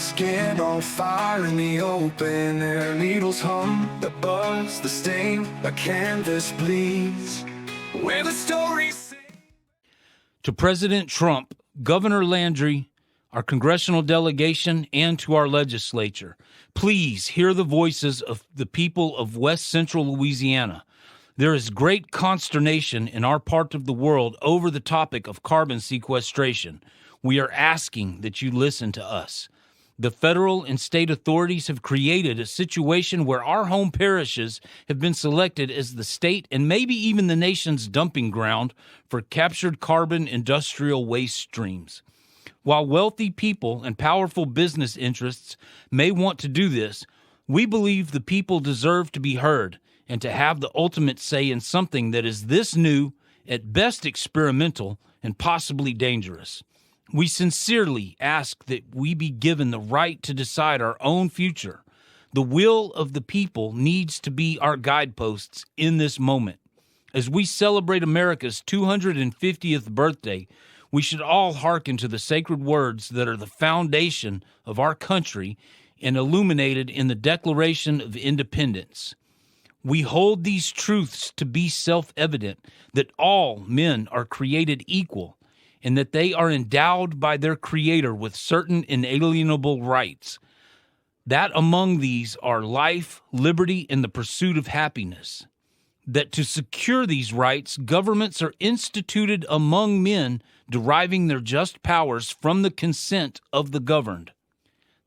skin on fire in the open air. Needles hum, the buzz, the stain, a canvas bleeds. Where the stories To President Trump, Governor Landry, our congressional delegation, and to our legislature, please hear the voices of the people of West Central Louisiana. There is great consternation in our part of the world over the topic of carbon sequestration. We are asking that you listen to us. The federal and state authorities have created a situation where our home parishes have been selected as the state and maybe even the nation's dumping ground for captured carbon industrial waste streams. While wealthy people and powerful business interests may want to do this, we believe the people deserve to be heard and to have the ultimate say in something that is this new, at best experimental, and possibly dangerous. We sincerely ask that we be given the right to decide our own future. The will of the people needs to be our guideposts in this moment. As we celebrate America's 250th birthday, we should all hearken to the sacred words that are the foundation of our country and illuminated in the Declaration of Independence. We hold these truths to be self-evident, that all men are created equal, and that they are endowed by their Creator with certain inalienable rights. That among these are life, liberty, and the pursuit of happiness. That to secure these rights, governments are instituted among men, deriving their just powers from the consent of the governed.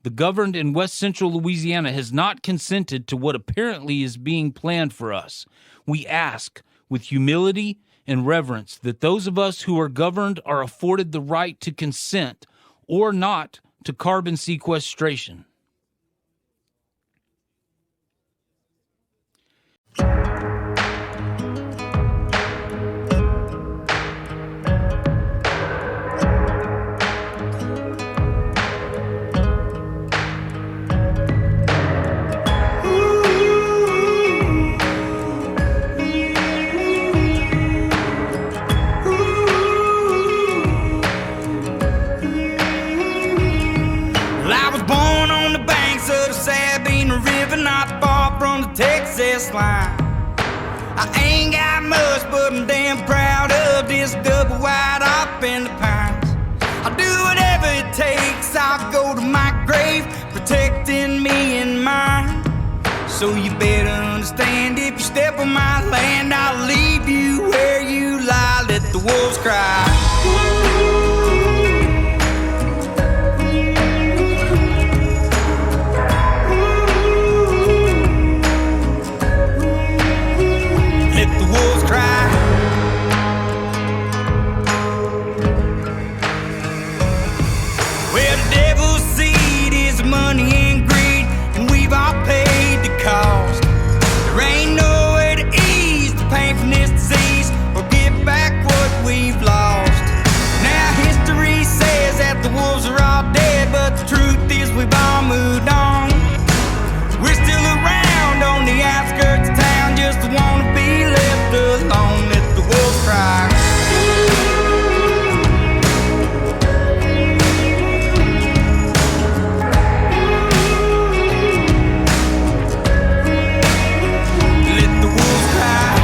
The governed in West Central Louisiana has not consented to what apparently is being planned for us. We ask, with humility and reverence, that those of us who are governed are afforded the right to consent or not to carbon sequestration. Texas line. I ain't got much, but I'm damn proud of this double wide up in the pines. I'll do whatever it takes, I'll go to my grave, protecting me and mine. So you better understand, if you step on my land, I'll leave you where you lie, let the wolves cry. We've all moved on. We're still around on the outskirts of town, just wanna be left alone. Let the wolves cry. Let the wolves cry.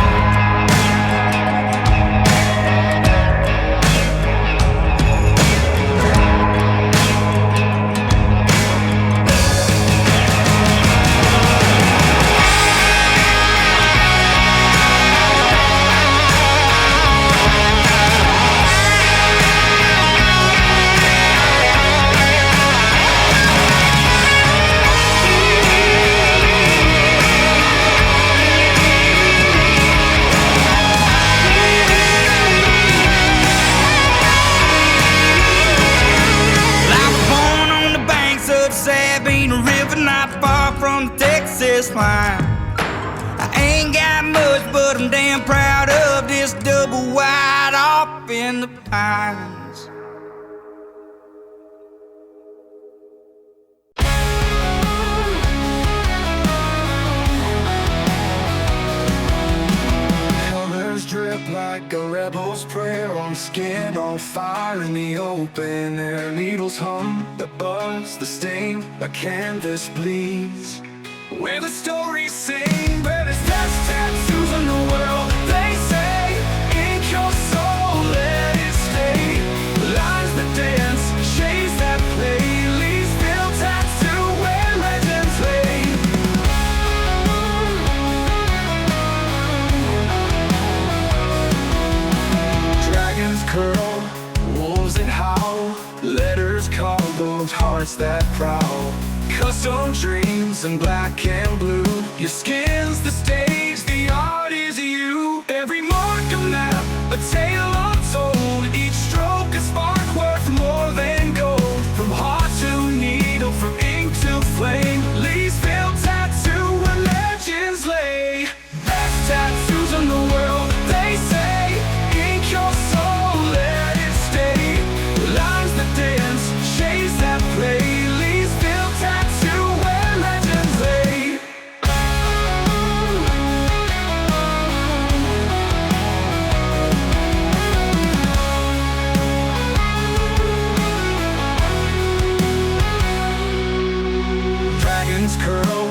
Line. I ain't got much, but I'm damn proud of this double wide off in the pines. Colors drip like like a rebel's prayer on skin on fire in the open air. Needles hum, the buzz, the stain, a canvas bleeds. Where the stories sing, where there's best tattoos in the world. They say, ink your soul, let it stay. Lines that dance, shades that play. Leesville tattoo where legends lay. Dragons curl, wolves that howl. Letters call those hearts that prowl. Custom dreams in black and blue. Your skin's the stage, the art is you. Every mark a map, a tale untold. Each stroke a spark worth more than gold. From heart to needle, from ink to flame. Leesville tattoo where legends lay. Best tattoos in the world, they say. Ink your soul, let it stay. Lines that dance, shades that play. Curl,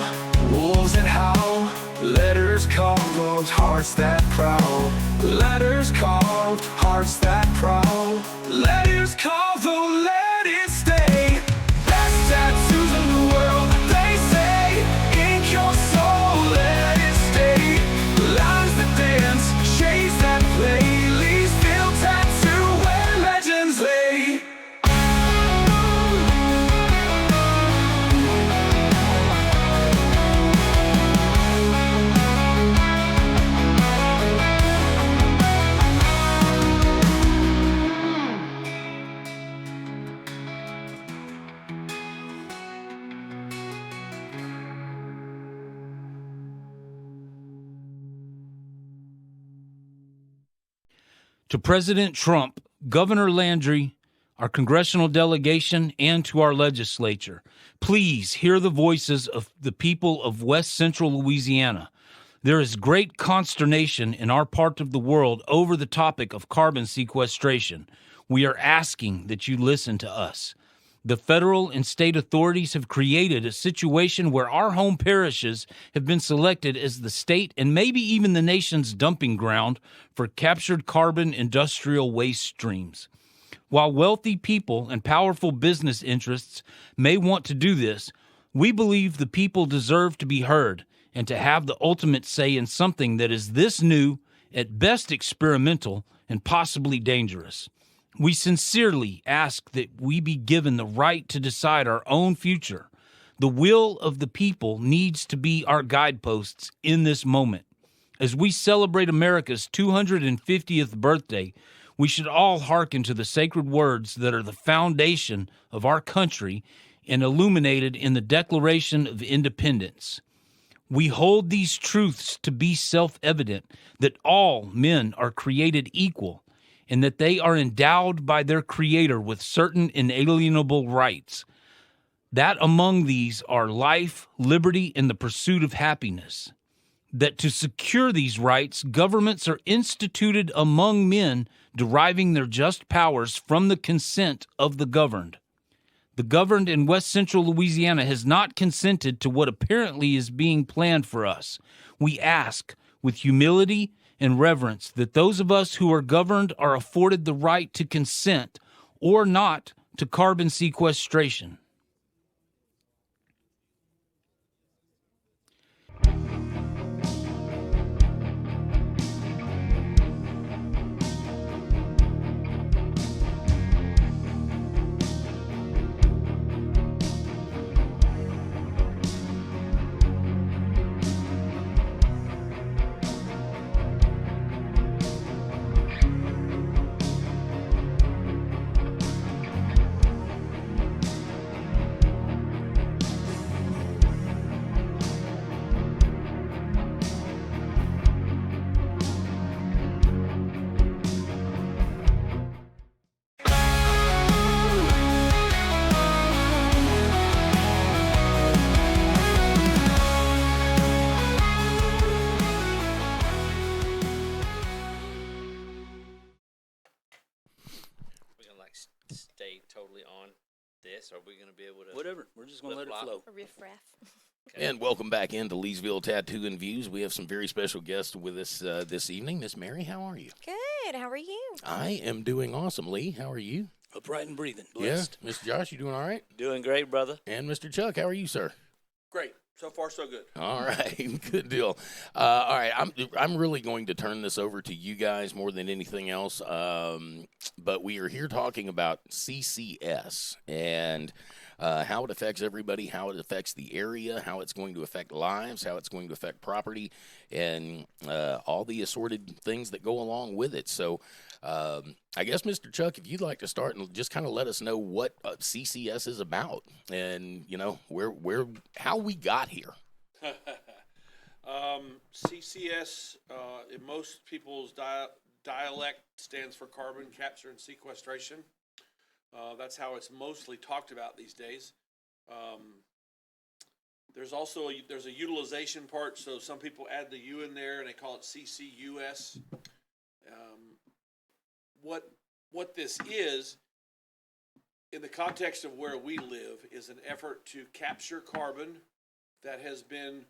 wolves that howl. Letters call those hearts that prowl. Letters called hearts that prowl. Letters called though let it stay. Best tattoos in the world, they say. Ink your soul, let it stay. Lines that dance, shades that play. Leesville tattoo where legends lay. To President Trump, Governor Landry, our congressional delegation, and to our legislature, please hear the voices of the people of West Central Louisiana. There is great consternation in our part of the world over the topic of carbon sequestration. We are asking that you listen to us. The federal and state authorities have created a situation where our home parishes have been selected as the state and maybe even the nation's dumping ground for captured carbon industrial waste streams. While wealthy people and powerful business interests may want to do this, we believe the people deserve to be heard and to have the ultimate say in something that is this new, at best experimental, and possibly dangerous. We sincerely ask that we be given the right to decide our own future. The will of the people needs to be our guideposts in this moment. As we celebrate America's 250th birthday, we should all hearken to the sacred words that are the foundation of our country and illuminated in the Declaration of Independence. We hold these truths to be self-evident, that all men are created equal, and that they are endowed by their Creator with certain inalienable rights. That among these are life, liberty, and the pursuit of happiness. That to secure these rights, governments are instituted among men, deriving their just powers from the consent of the governed. The governed in West Central Louisiana has not consented to what apparently is being planned for us. We ask, with humility and reverence, that those of us who are governed are afforded the right to consent or not to carbon sequestration. stay totally on this? Are we going to be able to? Whatever. We're just going to let it flow. A riff-raff. Okay. And welcome back into Leesville Tattoo and Views. We have some very special guests with us this evening. Miss Mary, how are you? Good. How are you? I am doing awesome. Lee, how are you? Upright and breathing. Blessed. Yeah. Mr. Josh, you doing all right? Doing great, brother. And Mr. Chuck, how are you, sir? Great. So far, so good. All right, good deal. All right, I'm really going to turn this over to you guys more than anything else. But we are here talking about CCS and how it affects everybody, how it affects the area, how it's going to affect lives, how it's going to affect property, and all the assorted things that go along with it. So I guess, Mr. Chuck, if you'd like to start and just kind of let us know what CCS is about and, you know, how we got here. CCS, in most people's dialect, stands for carbon capture and sequestration. That's how it's mostly talked about these days. There's also there's a utilization part, so some people add the U in there and they call it CCUS. What this is, in the context of where we live, is an effort to capture carbon that has been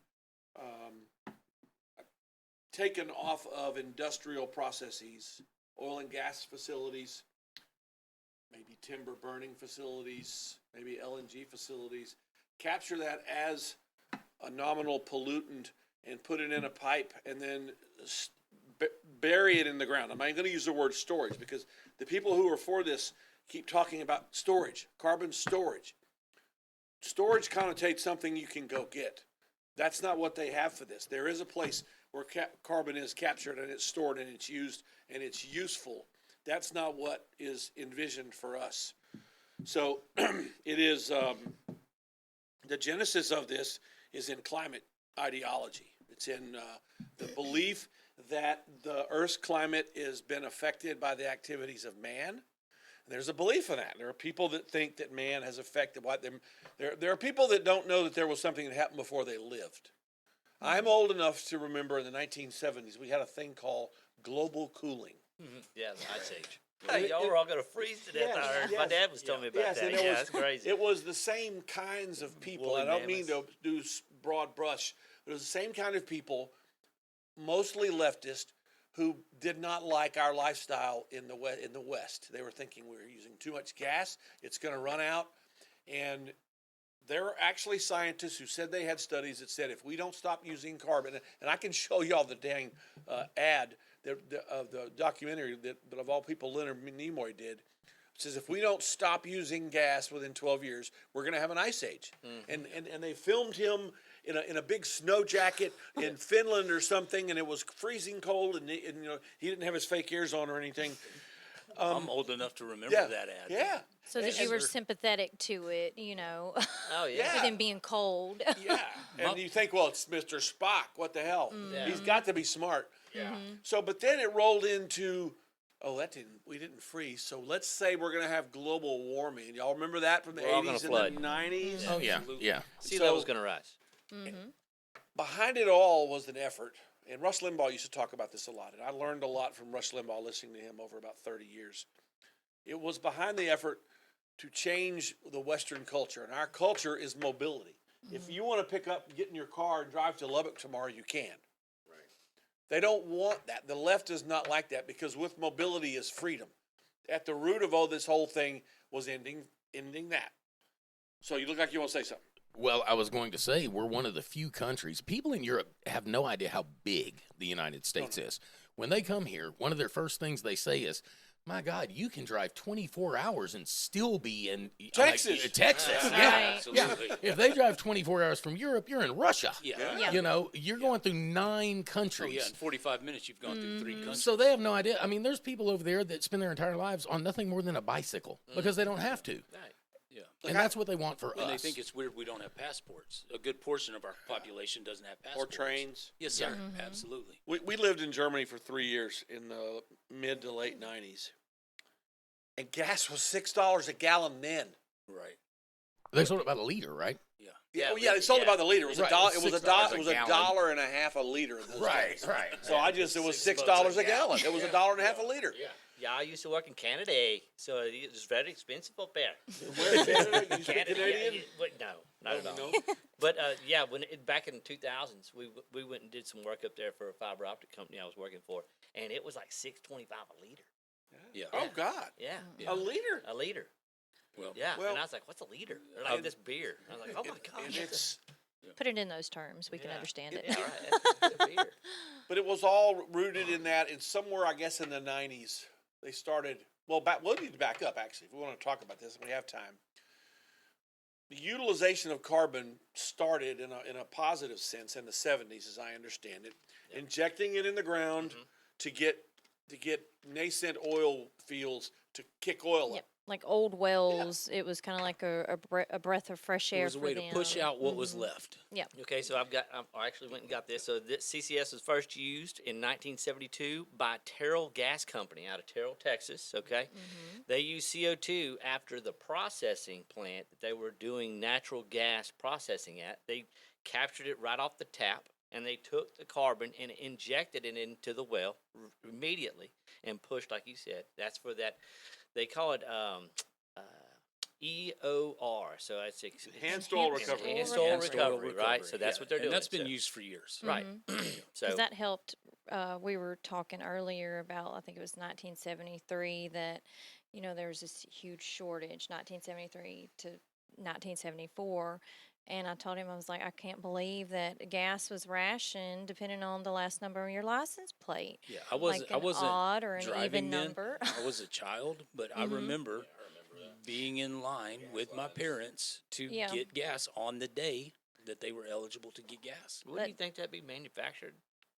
taken off of industrial processes, oil and gas facilities, maybe timber burning facilities, maybe LNG facilities, capture that as a nominal pollutant and put it in a pipe and then bury it in the ground. I'm not going to use the word storage because the people who are for this keep talking about storage, carbon storage. Storage connotates something you can go get. That's not what they have for this. There is a place where carbon is captured and it's stored and it's used and it's useful. That's not what is envisioned for us. So it is, the genesis of this is in climate ideology. It's in the belief that the Earth's climate has been affected by the activities of man. And there's a belief in that. There are people that think that man has affected what them. There are people that don't know that there was something that happened before they lived. I'm old enough to remember in the 1970s we had a thing called global cooling. Yeah, the Ice Age. Y'all were all going to freeze to death. I heard. My dad was telling me about that. Yeah, that's crazy. It was the same kinds of people. Woolly I don't mean mammoths. to do broad brush, but it was the same kind of people, mostly leftist, who did not like our lifestyle in the West. They were thinking we were using too much gas. It's going to run out. And there are actually scientists who said they had studies that said if we don't stop using carbon, and I can show y'all the dang ad of the documentary that of all people Leonard Nimoy did. It says if we don't stop using gas within 12 years, we're going to have an ice age. Mm-hmm. And they filmed him in a big snow jacket in Finland or something, and it was freezing cold, and you know he didn't have his fake ears on or anything. I'm old enough to remember that ad. Yeah. So that you were sympathetic to it, you know, Oh, yeah. with him being cold. Yeah. And you think, well, it's Mr. Spock. What the hell? Yeah. He's got to be smart. Yeah. So, but then it rolled into, we didn't freeze. So let's say we're going to have global warming. Y'all remember that from the We're all 80s gonna and the 90s? Oh, yeah, yeah. Sea So- level's going to rise. Behind it all was an effort. And Rush Limbaugh used to talk about this a lot. And I learned a lot from Rush Limbaugh listening to him over about 30 years. It was behind the effort to change the Western culture. And our culture is mobility. If you want to get in your car and drive to Lubbock tomorrow, you can. Right. They don't want that. The left does not like that because with mobility is freedom. At the root of all this whole thing was ending that. So you look like you want to say something. Well, I was going to say we're one of the few countries. People in Europe have no idea how big the United States is. When they come here, one of their first things they say is, my God, you can drive 24 hours and still be in Texas. Texas, Right. yeah. Absolutely. Yeah. If they drive 24 hours from Europe, you're in Russia. Yeah. Yeah. You know, you're going through 9 Oh, countries. yeah. In 45 minutes, you've gone through 3 countries. So they have no idea. I mean, there's people over there that spend their entire lives on nothing more than a bicycle because they don't have to. Right. Yeah. And that's what they want for And us. they think it's weird we don't have passports. A good portion of our population doesn't have Or passports. trains. Yes, sir. Absolutely. We lived in Germany for 3 years in the mid to late 90s. And gas was $6 a gallon then. Right. They sold it by the liter, right? Yeah. They sold it by the liter. It was Right, a dollar. it It was was $6 it was a a gallon. dollar and a half a liter. In those days. Right. So it was $6 a gallon. It was a dollar and a half a liter. Yeah, I used to work in Canada, so it was very expensive up there. Where in Canada? You speak Canada, Canadian? but no, not at all. No? But yeah, back in the 2000s, we went and did some work up there for a fiber optic company I was working for, and it was like $6.25 a liter. Yeah. Oh, God. Yeah, A liter. a liter. Well, Yeah, Well, and I was like, "What's a liter?" They're like, "This beer." I was like, "Oh my god!" And it's, Put it in those terms. We can understand it. Yeah, right. That's a beer. but it was all rooted in that. And somewhere, I guess, in the 90s, they started. Well, we'll need to back up, actually, if we want to talk about this, and we have time. The utilization of carbon started in a positive sense in the 70s, as I understand it, injecting it in the ground to get nascent oil fields to kick oil up. Yep. Like old wells, it was kind of like a breath of fresh it air was a for way them. to push out what was left. Yep. Okay, so I actually went and got this. So this CCS was first used in 1972 by Terrell Gas Company out of Terrell, Texas. Okay, they used CO2 after the processing plant that they were doing natural gas processing at. They captured it right off the tap, and they took the carbon and injected it into the well immediately and pushed, like you said. That's for that. They call it EOR. So it's Enhanced oil recovery. Enhanced oil recovery, right? So that's yeah. what they're and doing. that's been So- used for years. Right. So Because that helped. We were talking earlier about, I think it was 1973, that, there was this huge shortage, 1973 to 1974. And I told him, I was like, I can't believe that gas was rationed depending on the last number of your license plate. Yeah, I wasn't. Like I wasn't an odd or an driving even then. number. I was a child, but I remember being in line with my parents to Yeah. get gas on the day that they were eligible to get gas. wouldn't you think that'd be manufactured?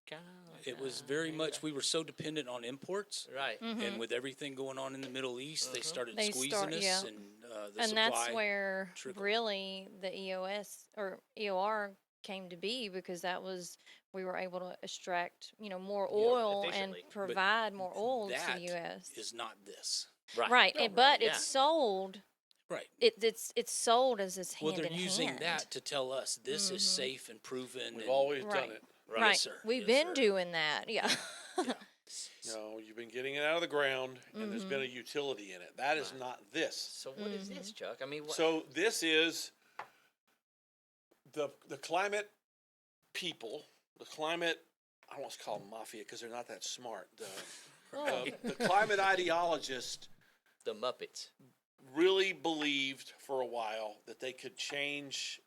Kind of. It was very much. We were so dependent on imports, Right. and with everything going on in the Middle East, they started They squeezing start- us, yeah. and the And supply. that's where trickled. really the EOS or EOR came to be, because that was, we were able to extract, more oil and efficiently. But provide more oil to that the U.S. is not this. Right. Right, Oh, but yeah. it's sold. Right. It's sold as this Well, hand they're in using hand. that to tell us this is safe and proven. We've and- always Right. done it. Right, Yes, sir. we've Yes, been sir. doing that. Yeah. You've been getting it out of the ground, and there's been a utility in it. That is not this. So what is this, Chuck? I mean, what? So this is the climate people, the climate. I don't want to call them mafia because they're not that smart. The climate ideologist the Muppets. really believed for a while that they could change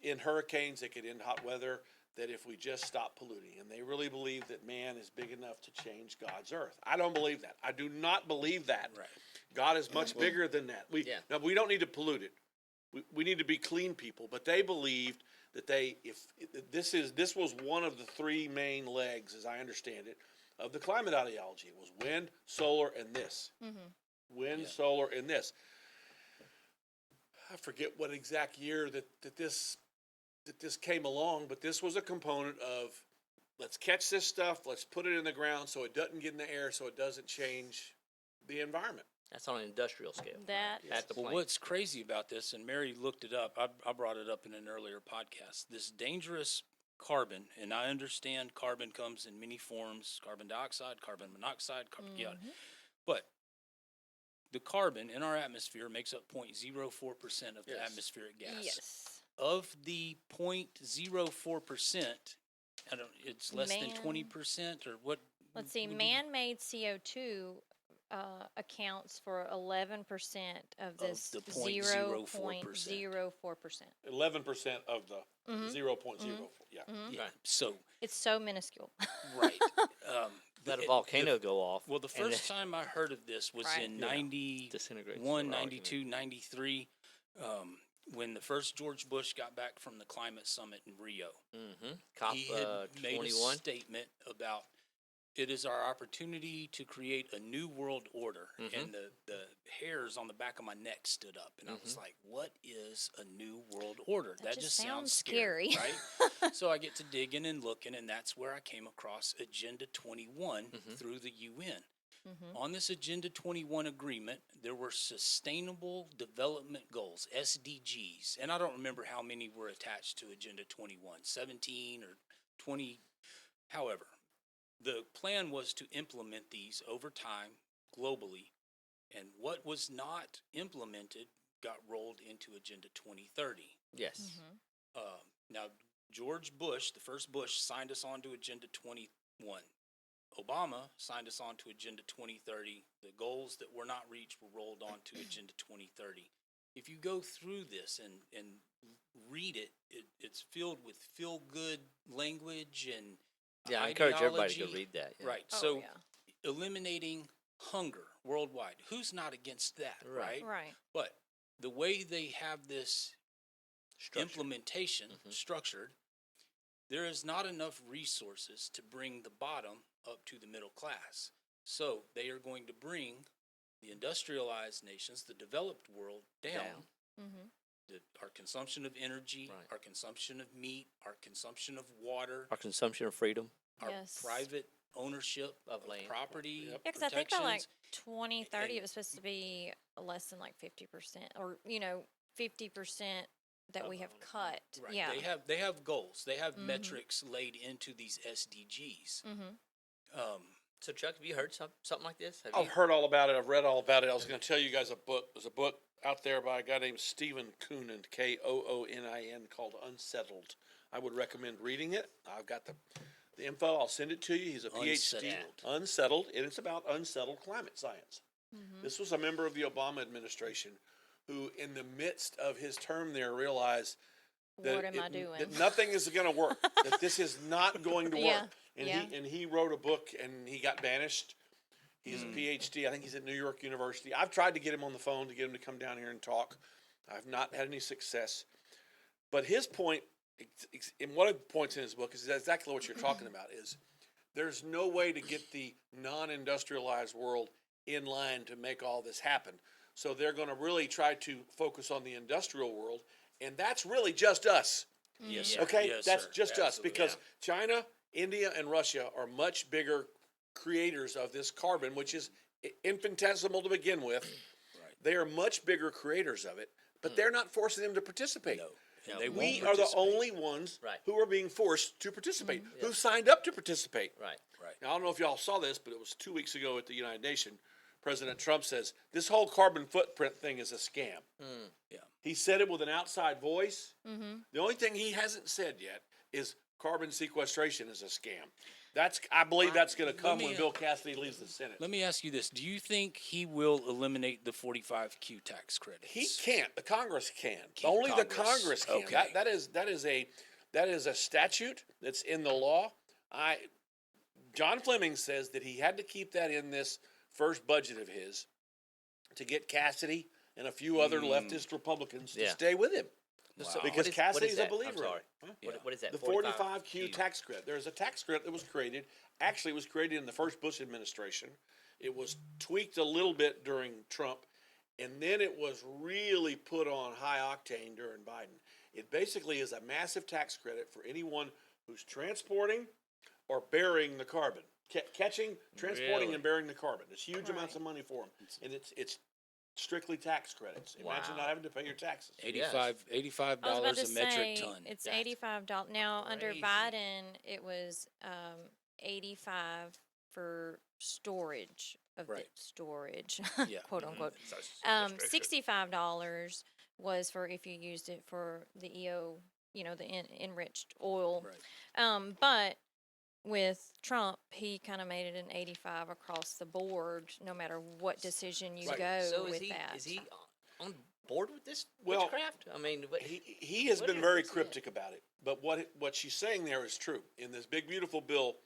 in hurricanes, they could end hot weather, that if we just stop polluting. And they really believe that man is big enough to change God's earth. I don't believe that. I do not believe that. Right. God is much bigger than that. Now, we don't need to pollute it. We need to be clean people. But they believed that this was one of the three main legs, as I understand it, of the climate ideology. It was wind, solar, and this. Wind, solar, and this. I forget what exact year that this came along, but this was a component of, let's catch this stuff, let's put it in the ground so it doesn't get in the air, so it doesn't change the environment. That's on an industrial scale. That At the Well, plant. what's crazy about this, and Mary looked it up, I brought it up in an earlier podcast, this dangerous carbon, and I understand carbon comes in many forms, carbon dioxide, carbon monoxide, but the carbon in our atmosphere makes up 0.04% of the Yes. atmospheric gas. yes. Of the 0.04%, it's less than Man. 20%, or what? Let's see. what do you- Man-made CO2 accounts for 11% of this the 0.04%. 0.04%. 11% of the 0.04. Yeah. Yeah. So, It's so minuscule. right. Let a the- volcano go off. Well, the and first time I heard of this was Right. in Yeah. 91, Disintegrates the 92, 93, when the first George Bush got back from the climate summit in Rio. COP He had made a 21. statement about it is our opportunity to create a new world order. And the hairs on the back of my neck stood up. And I was like, what is a new world order? That just sounds sounds scary, scary. right? So I get to digging and looking, and that's where I came across Agenda 21 through the UN. On this Agenda 21 agreement, there were Sustainable Development Goals, SDGs. And I don't remember how many were attached to Agenda 21, 17 or 20, however. the plan was to implement these over time globally, and what was not implemented got rolled into Agenda 2030. Yes. Now, George Bush, the first Bush, signed us on to Agenda 21. Obama signed us on to Agenda 2030. The goals that were not reached were rolled on to Agenda 2030. If you go through this and read it, it's filled with feel-good language and Yeah, I encourage everybody to go ideology. read that. Yeah. Right. Oh, So yeah. eliminating hunger worldwide. Who's not against that, Right. right? Right. But the way they have this Structure. implementation structured, there is not enough resources to bring the bottom up to the middle class. So they are going to bring the industrialized nations, the developed world, down. Our consumption of energy, Right. our consumption of meat, our consumption of water, Our consumption of freedom. our Yes. private ownership Of of land. property. Yeah, because I think by like protections. 2030, and- it was supposed to be less than like 50%, or 50% that we have cut. Right. Yeah. They have goals. They have metrics laid into these SDGs. So, Chuck, have you heard something like this? Have I've you? heard all about it. I've read all about it. I was going to tell you guys a book. There's a book out there by a guy named Stephen Koonin, Koonin, called Unsettled. I would recommend reading it. I've got the info. I'll send it to you. He's a PhD. Unsettled, and it's about unsettled climate science. This was a member of the Obama administration who, in the midst of his term there, realized that, What am I doing? that nothing is going to work, that this is not going to work. Yeah, And yeah. he wrote a book, and he got banished. He's a PhD. I think he's at New York University. I've tried to get him on the phone to get him to come down here and talk. I've not had any success. But his point, and one of the points in his book is exactly what you're talking about, is there's no way to get the non-industrialized world in line to make all this happen. So they're going to really try to focus on the industrial world, and that's really just us. Yes, sir. Okay, Yes, that's sir. just us, Absolutely. because China, India, and Russia are much bigger creators of this carbon, which is infinitesimal to begin with. Right. They are much bigger creators of it, but they're not forcing them to participate. No. And No. they We won't are the participate. only ones Right. who are being forced to participate, who signed up to participate. Right. Right. Now, I don't know if y'all saw this, but it was 2 weeks ago at the United Nations. President Trump says this whole carbon footprint thing is a scam. Yeah. He said it with an outside voice. The only thing he hasn't said yet is carbon sequestration is a scam. I believe that's going to come me, when Bill Cassidy leaves the Senate. Let me ask you this: do you think he will eliminate the 45Q tax credits? He can't. The Congress can. Only the Congress can. Okay. That is a statute that's in the law. John Fleming says that he had to keep that in this first budget of his to get Cassidy and a few other leftist Republicans to Yeah. stay with him. So Because what is Cassidy's a that? believer I'm in it. sorry. Huh? What is that? The 45Q tax credit. There's a tax credit that was created. Actually, it was created in the first Bush administration. It was tweaked a little bit during Trump, and then it was really put on high octane during Biden. It basically is a massive tax credit for anyone who's transporting or bearing the carbon. Catching, transporting, Really? and bearing the carbon. There's huge Right. amounts of money for them, and it's strictly tax credits. Imagine Wow. not having to pay your taxes. $85 I was about $85 to a metric say, ton. it's That's $85. Now, under crazy. Biden, it was 85 for storage of the Right. storage, Yeah. quote unquote. Mm-hmm. $65 was for if you used it for the EO, the enriched oil. Right. But with Trump, he kind of made it an 85 across the board, no matter what decision you Right. go So with is he that. is he on board with this Well, witchcraft? I mean, He has What been is very this? cryptic about it, but what she's saying there is true. In this big beautiful bill,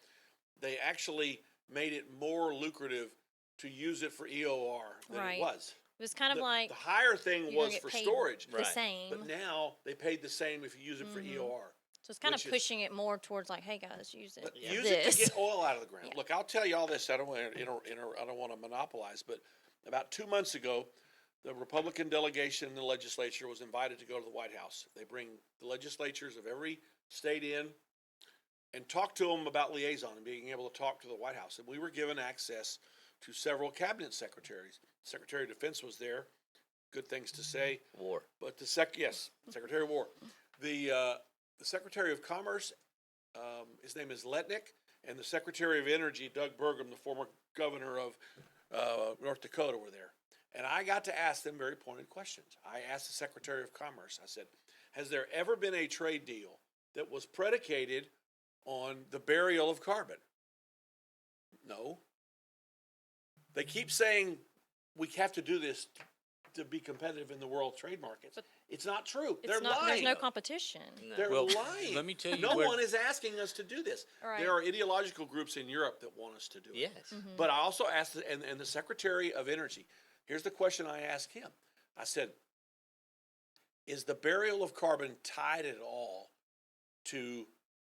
they actually made it more lucrative to use it for EOR than Right. it was. It was kind of the, like the higher thing you're gonna was get for paid storage, the Right. same. but now they paid the same if you use it for EOR. So it's kind of which is- pushing it more towards like, hey guys, use it. But Yeah. use this. it to get oil out of the ground. Yeah. Look, I'll tell you all this. I don't want to monopolize, but about 2 months ago, the Republican delegation in the legislature was invited to go to the White House. They bring the legislatures of every state in and talk to them about liaison and being able to talk to the White House. And we were given access to several cabinet secretaries. Secretary of Defense was there. Good things to say. war. But Secretary of War. The Secretary of Commerce, his name is Letnick, and the Secretary of Energy, Doug Burgum, the former governor of North Dakota, were there. And I got to ask them very pointed questions. I asked the Secretary of Commerce, I said, has there ever been a trade deal that was predicated on the burial of carbon? No. They keep saying we have to do this to be competitive in the world trade markets. It's not true. They're lying. There's no competition. They're Well, lying. let me tell you no where- one is asking us to do this. Right. There are ideological groups in Europe that want us to do it. Yes. But I also asked, and the Secretary of Energy, here's the question I asked him. I said, is the burial of carbon tied at all to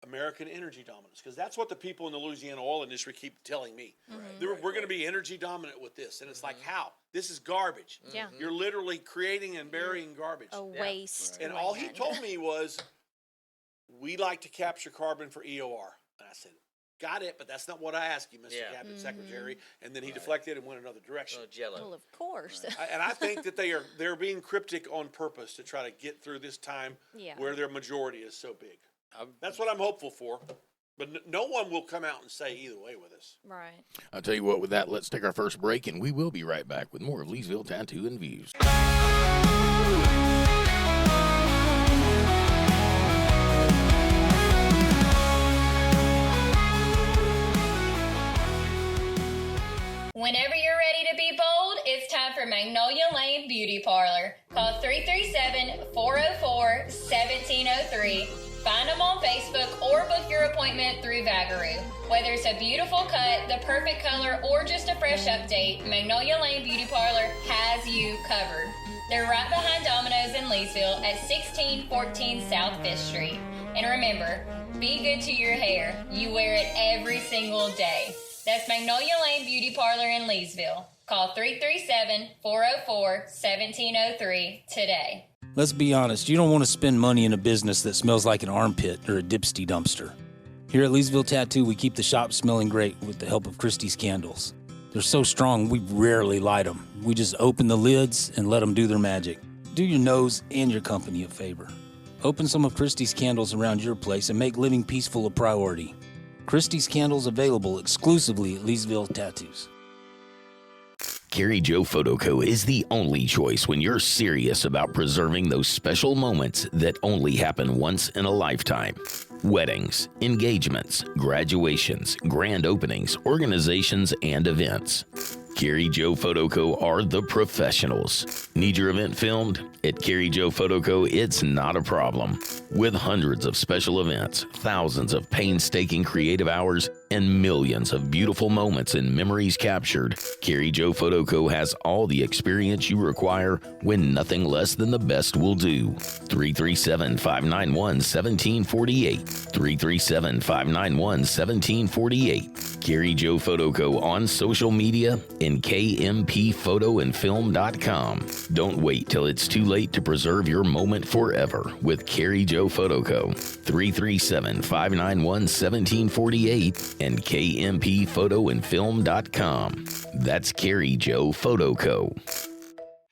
American energy dominance? Because that's what the people in the Louisiana oil industry keep telling me. We're going to be energy dominant with this. And it's like, how? This is garbage. Yeah. You're literally creating and burying garbage. A waste. And all he told me was, we like to capture carbon for EOR. And I said, got it, but that's not what I asked you, Mr. Yeah. Cabinet Secretary. And then he deflected and went another direction. Oh, Jello. Well, of course. And I think that they're being cryptic on purpose to try to get through this time Yeah. where their majority is so big. I've- That's what I'm hopeful for. But no one will come out and say either way with us. Right. I'll tell you what, with that, let's take our first break, and we will be right back with more of Leesville Tattoo and Views. Whenever you're ready to be bold, it's time for Magnolia Lane Beauty Parlor. Call 337-404-1703. Find them on Facebook or book your appointment through Vagaroo. Whether it's a beautiful cut, the perfect color, or just a fresh update, Magnolia Lane Beauty Parlor has you covered. They're right behind Domino's in Leesville at 1614 South 5th Street. And remember, be good to your hair. You wear it every single day. That's Magnolia Lane Beauty Parlor in Leesville. Call 337-404-1703 today. Let's be honest, you don't want to spend money in a business that smells like an armpit or a dipsty dumpster. Here at Leesville Tattoo, we keep the shop smelling great with the help of Christie's candles. They're so strong, we rarely light them. We just open the lids and let them do their magic. Do your nose and your company a favor. Open some of Christie's candles around your place and make living peaceful a priority. Christie's candles available exclusively at Leesville Tattoos. Carrie Joe Photoco is the only choice when you're serious about preserving those special moments that only happen once in a lifetime. Weddings, engagements, graduations, grand openings, organizations, and events. Carrie Joe Photoco are the professionals. Need your event filmed? At Carrie Joe Photoco, it's not a problem. With hundreds of special events, thousands of painstaking creative hours, and millions of beautiful moments and memories captured, Carrie Joe Photoco has all the experience you require when nothing less than the best will do. 337-591-1748. 337-591-1748. Carrie Joe Photoco on social media and kmphotoandfilm.com. Don't wait till it's too late to preserve your moment forever with Carrie Joe Photoco. 337-591-1748 and kmphotoandfilm.com. That's Carrie Joe Photoco.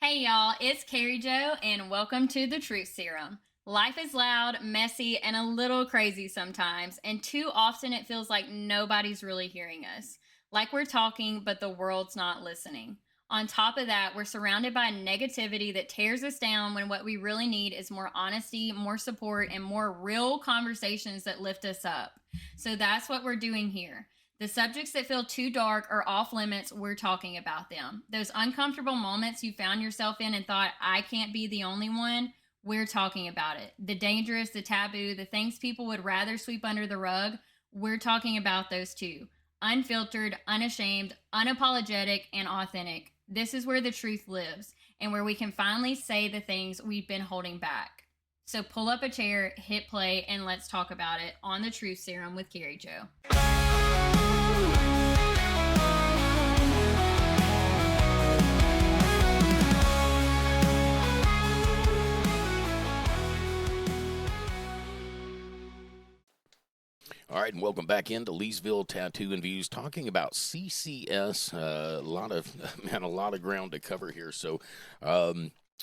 Hey y'all, it's Carrie Jo, and welcome to The Truth Serum. Life is loud, messy, and a little crazy sometimes, and too often it feels like nobody's really hearing us. Like we're talking, but the world's not listening. On top of that, we're surrounded by negativity that tears us down when what we really need is more honesty, more support, and more real conversations that lift us up. So that's what we're doing here. The subjects that feel too dark or off limits, we're talking about them. Those uncomfortable moments you found yourself in and thought, I can't be the only one, we're talking about it. The dangerous, the taboo, the things people would rather sweep under the rug, we're talking about those too. Unfiltered, unashamed, unapologetic, and authentic. This is where the truth lives and where we can finally say the things we've been holding back. So pull up a chair, hit play, and let's talk about it on The Truth Serum with Carrie Jo. All right, and welcome back into Leesville Tattoo and Views, talking about CCS. A lot of ground to cover here. So,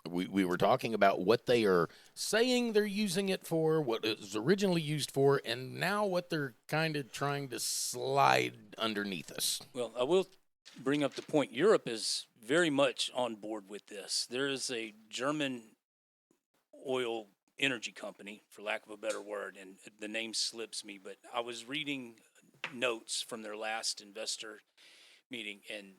we were talking about what they are saying they're using it for, what it was originally used for, and now what they're kind of trying to slide underneath us. Well, I will bring up the point. Europe is very much on board with this. There is a German oil energy company, for lack of a better word, and the name slips me, but I was reading notes from their last investor meeting, and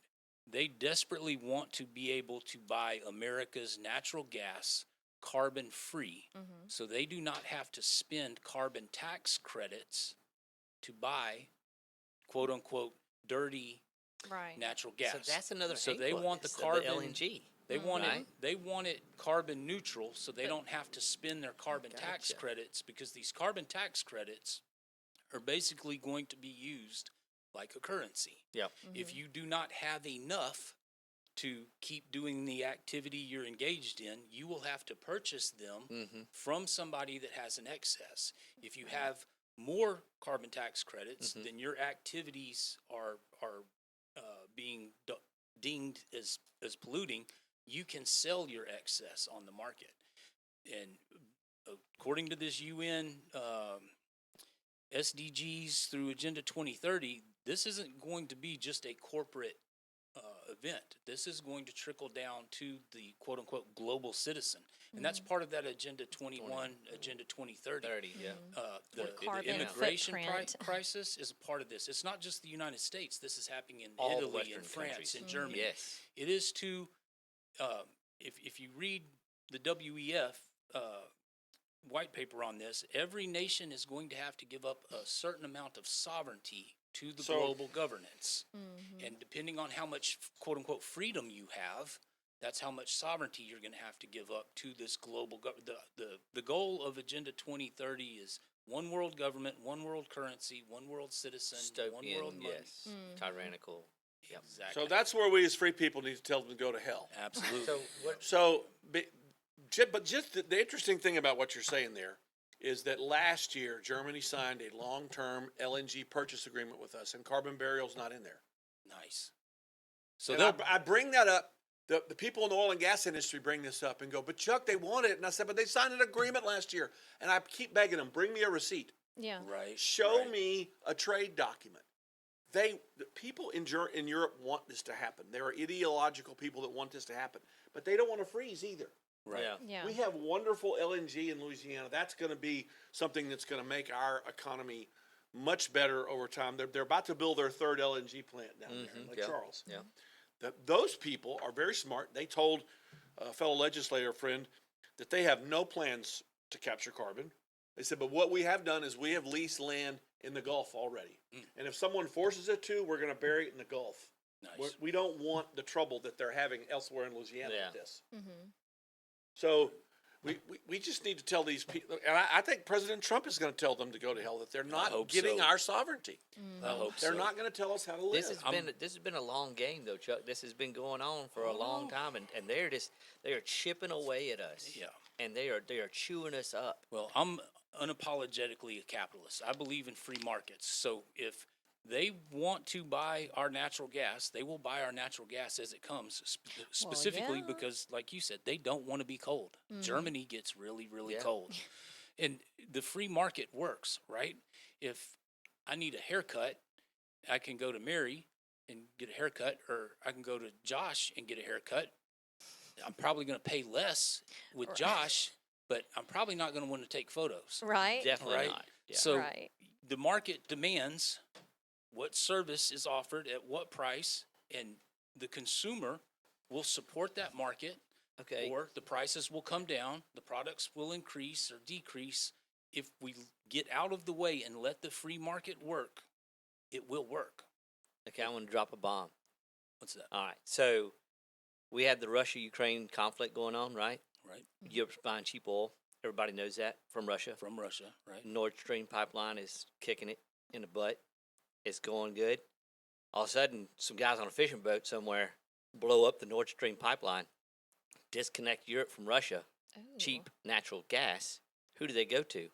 they desperately want to be able to buy America's natural gas carbon free, so they do not have to spend carbon tax credits to buy quote unquote dirty Right. natural gas. So that's another. So they angle want the of carbon LNG. They want Right. it. They want it carbon neutral, so they don't have to spend their carbon tax Gotcha. credits, because these carbon tax credits are basically going to be used like a currency. Yep. If you do not have enough to keep doing the activity you're engaged in, you will have to purchase them from somebody that has an excess. If you have more carbon tax credits, then your activities are being deemed as polluting. You can sell your excess on the market. And according to this UN SDGs through Agenda 2030, this isn't going to be just a corporate event. This is going to trickle down to the quote unquote global citizen. And that's part of that Agenda 21, Agenda 2030. 30, yeah. The carbon immigration footprint. crisis is a part of this. It's not just the United States. This is happening in All the Italy Western and France countries. and Germany. Yes. It is to, if you read the WEF white paper on this, every nation is going to have to give up a certain amount of sovereignty to the global governance. And depending on how much quote unquote freedom you have, that's how much sovereignty you're going to have to give up to this global government. The goal of Agenda 2030 is one world government, one world currency, one world citizen, one Dystopian, world money. yes. Tyrannical. Yep. Exactly. So that's where we as free people need to tell them to go to hell. Absolutely. So what? So, but just the interesting thing about what you're saying there is that last year Germany signed a long-term LNG purchase agreement with us, and carbon burial's not in there. Nice. So And I bring that up. The people in the oil and gas industry bring this up and go, but Chuck, they want it. And I said, but they signed an agreement last year. And I keep begging them, bring me a receipt. Yeah. right. Show right. me a trade document. The people in Europe want this to happen. There are ideological people that want this to happen, but they don't want to freeze either. Right. Yeah. Yeah. We have wonderful LNG in Louisiana. That's going to be something that's going to make our economy much better over time. They're about to build their third LNG plant down there in Lake Yeah. Charles. Yeah. Those people are very smart. They told a fellow legislator friend that they have no plans to capture carbon. They said, but what we have done is we have leased land in the Gulf already. And if someone forces it to, we're going to bury it in the Gulf. Nice. We don't want the trouble that they're having elsewhere in Louisiana Yeah. with this. So we just need to tell these people, and I think President Trump is going to tell them to go to hell, that they're not hope getting so. our sovereignty. I hope They're so. not going to tell us how to live. This has been a long game though, Chuck. This has been going on for a long time, and they are chipping away at us. Yeah. And they are chewing us up. Well, I'm unapologetically a capitalist. I believe in free markets. So if they want to buy our natural gas, they will buy our natural gas as it comes, specifically yeah. because, like you said, they don't want to be cold. Germany gets really, really Yeah. cold. And the free market works, right? If I need a haircut, I can go to Mary and get a haircut, or I can go to Josh and get a haircut. I'm probably going to pay less with Josh, but I'm probably not going to want to take photos. Right. Definitely Right. not. Yeah. So Right. the market demands what service is offered at what price, and the consumer will support that market, Okay. or the prices will come down, the products will increase or decrease. If we get out of the way and let the free market work, it will work. Okay, I want to drop a bomb. What's that? All right. So we had the Russia-Ukraine conflict going on, right? Right? Europe's buying cheap oil. Everybody knows that from Russia. From Russia, right? Nord Stream pipeline is kicking it in the butt. It's going good. All of a sudden, some guys on a fishing boat somewhere blow up the Nord Stream pipeline, disconnect Europe from Russia, Ooh. cheap natural gas. Who do they go to?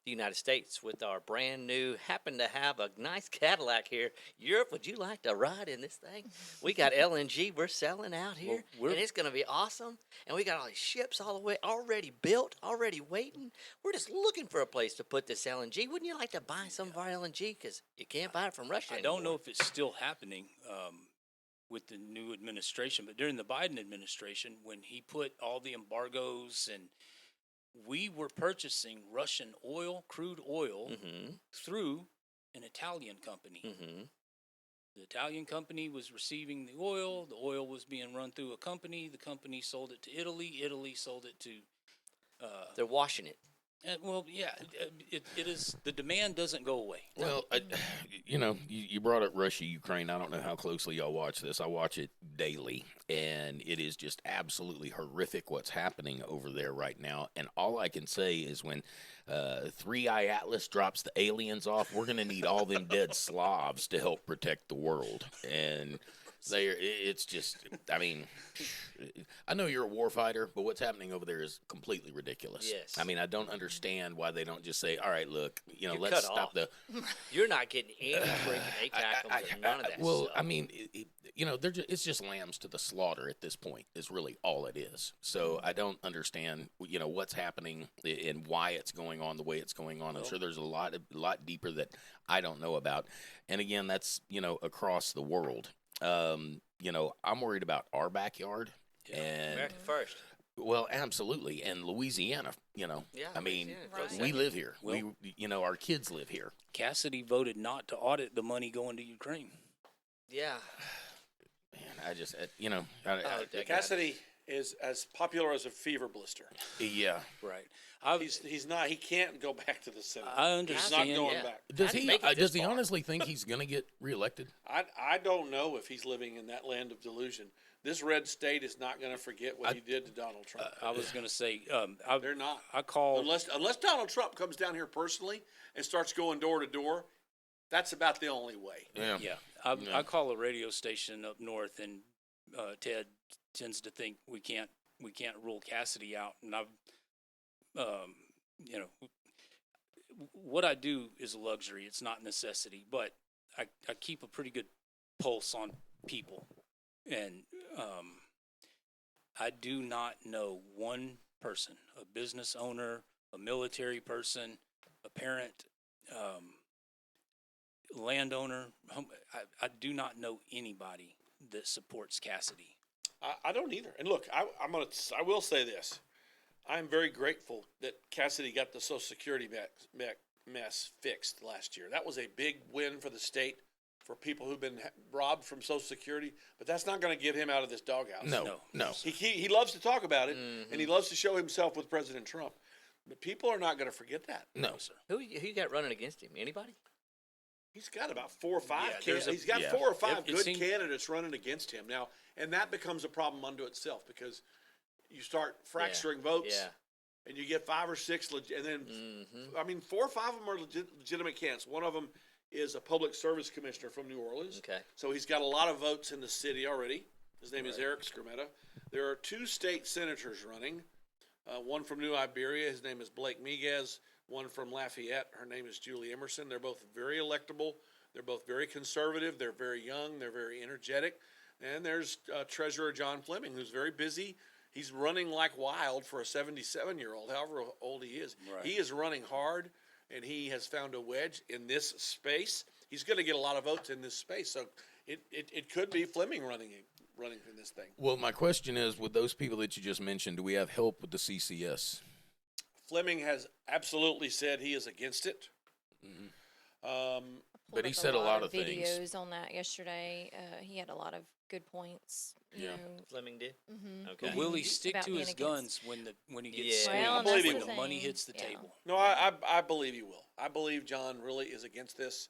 the United States with our brand new, happen to have a nice Cadillac here. Europe, would you like to ride in this thing? We got LNG we're selling out here, and it's going to be awesome. And we got all these ships all the way already built, already waiting. We're just looking for a place to put this LNG. Wouldn't you like to buy some of our LNG? Because you can't buy it from Russia I anymore. don't know if it's still happening with the new administration, but during the Biden administration, when he put all the embargoes and we were purchasing Russian oil, crude oil, through an Italian company. The Italian company was receiving the oil was being run through a company, the company sold it to Italy sold it to... They're washing it. Well, yeah, it is. The demand doesn't go away. Well, you brought up Russia, Ukraine. I don't know how closely y'all watch this. I watch it daily, and it is just absolutely horrific what's happening over there right now. And all I can say is when Three Eye Atlas drops the aliens off, we're going to need all them dead Slavs to help protect the world. And it's just, I mean, I know you're a war fighter, but what's happening over there is completely ridiculous. Yes. I mean, I don't understand why they don't just say, all right, look, You're let's cut stop off. the... You're not getting any freaking ATACMs or none of that Well, stuff. I mean, it's just lambs to the slaughter at this point is really all it is. So I don't understand, what's happening and why it's going on the way it's going on. I'm sure there's a lot deeper that I don't know about. And again, that's, across the world. I'm worried about our backyard and America first. well, absolutely. And Louisiana, Yeah, I mean, Louisiana, we live here. Well, Our kids live here. Cassidy voted not to audit the money going to Ukraine. Yeah. Man, I just, that guy. Cassidy is as popular as a fever blister. yeah. Right. He's not. He can't go back to the Senate. I He's understand. not going yeah. back. Does How'd he he? make it this Does he far? honestly think he's going to get reelected? I don't know if he's living in that land of delusion. This red state is not going to forget what he did to Donald Trump. I was going to say, They're not. I called. Unless Donald Trump comes down here personally and starts going door to door, that's about the only way. Yeah, I call a radio station up north, and Ted tends to think we can't rule Cassidy out, and I've, what I do is a luxury; it's not necessity. But I keep a pretty good pulse on people, and I do not know one person, a business owner, a military person, a parent, landowner. I do not know anybody that supports Cassidy. I don't either. And look, I will say this: I am very grateful that Cassidy got the Social Security mess fixed last year. That was a big win for the state, for people who've been robbed from Social Security. But that's not going to get him out of this doghouse. No. He loves to talk about it, and he loves to show himself with President Trump. But people are not going to forget that. No. Sir. Who you got running against him? Anybody? He's got about 4 or 5. Yeah, He's got yeah. 4 or 5 It good seemed- candidates running against him now, and that becomes a problem unto itself because you start fracturing votes, Yeah. and you get 5 or 6, and then 4 or 5 of them are legitimate candidates. One of them is a public service commissioner from New Orleans. Okay. So he's got a lot of votes in the city already. His name is Eric Skrmetta. There are 2 state senators running. One from New Iberia. His name is Blake Miguez. One from Lafayette. Her name is Julie Emerson. They're both very electable. They're both very conservative. They're very young. They're very energetic. And there's Treasurer John Fleming, who's very busy. He's running like wild for a 77-year-old, however old he is. Right. He is running hard, and he has found a wedge in this space. He's going to get a lot of votes in this space. So it could be Fleming running in this thing. Well, my question is, with those people that you just mentioned, do we have help with the CCS? Fleming has absolutely said he is against it. But he said a lot of things. videos on that yesterday. He had a lot of good points. You know, Fleming did. Okay. But will he stick About to being his against- guns when he gets Yeah. squeezed? Well, I believe he that's will. the Money thing. hits the Yeah. table. No, I believe he will. I believe John really is against this.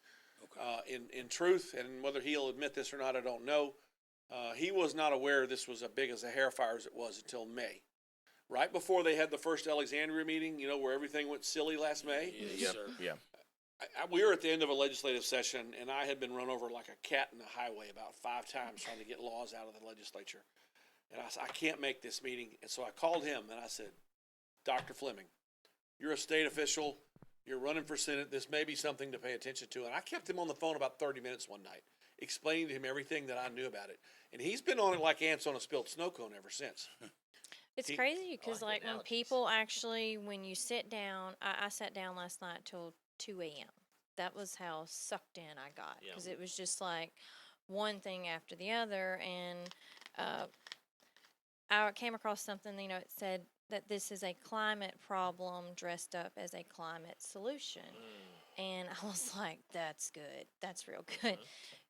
In truth, and whether he'll admit this or not, I don't know. He was not aware this was as big as a hair fire as it was until May. Right before they had the first Alexandria meeting, where everything went silly last May. Yes, sir. Yeah. We were at the end of a legislative session, and I had been run over like a cat in the highway about 5 times trying to get laws out of the legislature. And I said, I can't make this meeting. And so I called him, and I said, Dr. Fleming, you're a state official. You're running for Senate. This may be something to pay attention to. And I kept him on the phone about 30 minutes one night, explaining to him everything that I knew about it. And he's been on it like ants on a spilled snow cone ever since. It's He- crazy because, like like, when analogies. people actually, when you sit down, I sat down last night till 2 a.m. That was how sucked in I got Yeah. because it was just like one thing after the other. And I came across something, it said that this is a climate problem dressed up as a climate solution. And I was like, that's good. That's real good.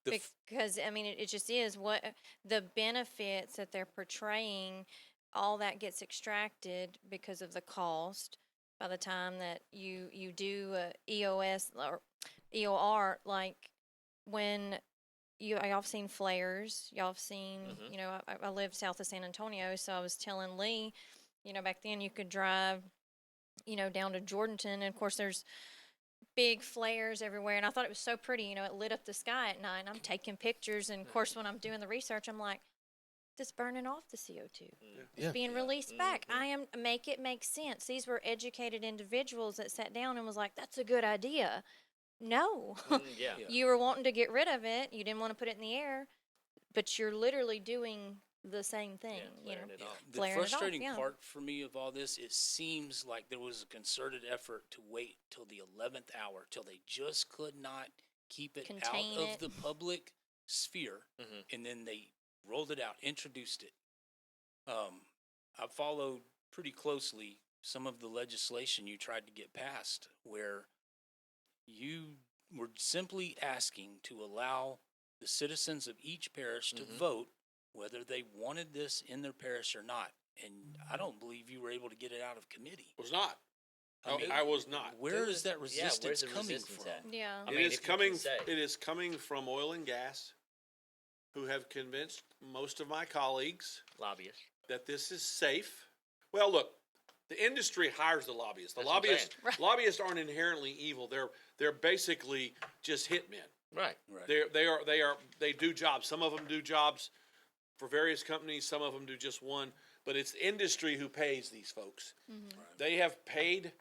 Because, I mean, it just is what the benefits that they're portraying, all that gets extracted because of the cost. By the time that you do EOS or EOR, like when y'all have seen flares, y'all have seen, I live south of San Antonio, so I was telling Lee, back then you could drive, down to Jordanton, and of course there's big flares everywhere, and I thought it was so pretty, it lit up the sky at night, and I'm taking pictures, and of course when I'm doing the research, I'm like, this burning off the CO2. Yeah. Being released back. Make it make sense. These were educated individuals that sat down and was like, that's a good idea. No. Yeah. You were wanting to get rid of it. You didn't want to put it in the air, but you're literally doing the same thing, flaring it off. The flaring it off, frustrating yeah. part for me of all this, it seems like there was a concerted effort to wait till the 11th hour, till they just could not keep it Contain out of it. the public sphere, and then they rolled it out, introduced it. I followed pretty closely some of the legislation you tried to get passed, where you were simply asking to allow the citizens of each parish to vote whether they wanted this in their parish or not. And I don't believe you were able to get it out of committee. Was not. I mean, I was not. Where is that where's the resistance coming resistance from? at? Yeah. I It mean, is if you can coming. say. It is coming from oil and gas, who have convinced most of my colleagues Lobbyists. that this is safe. Well, look, the industry hires the lobbyists. The That's what I'm lobbyists saying. Right. lobbyists aren't inherently evil. They're basically just hitmen. Right. Right. They do jobs. Some of them do jobs for various companies. Some of them do just one. But it's industry who pays these folks. They have paid.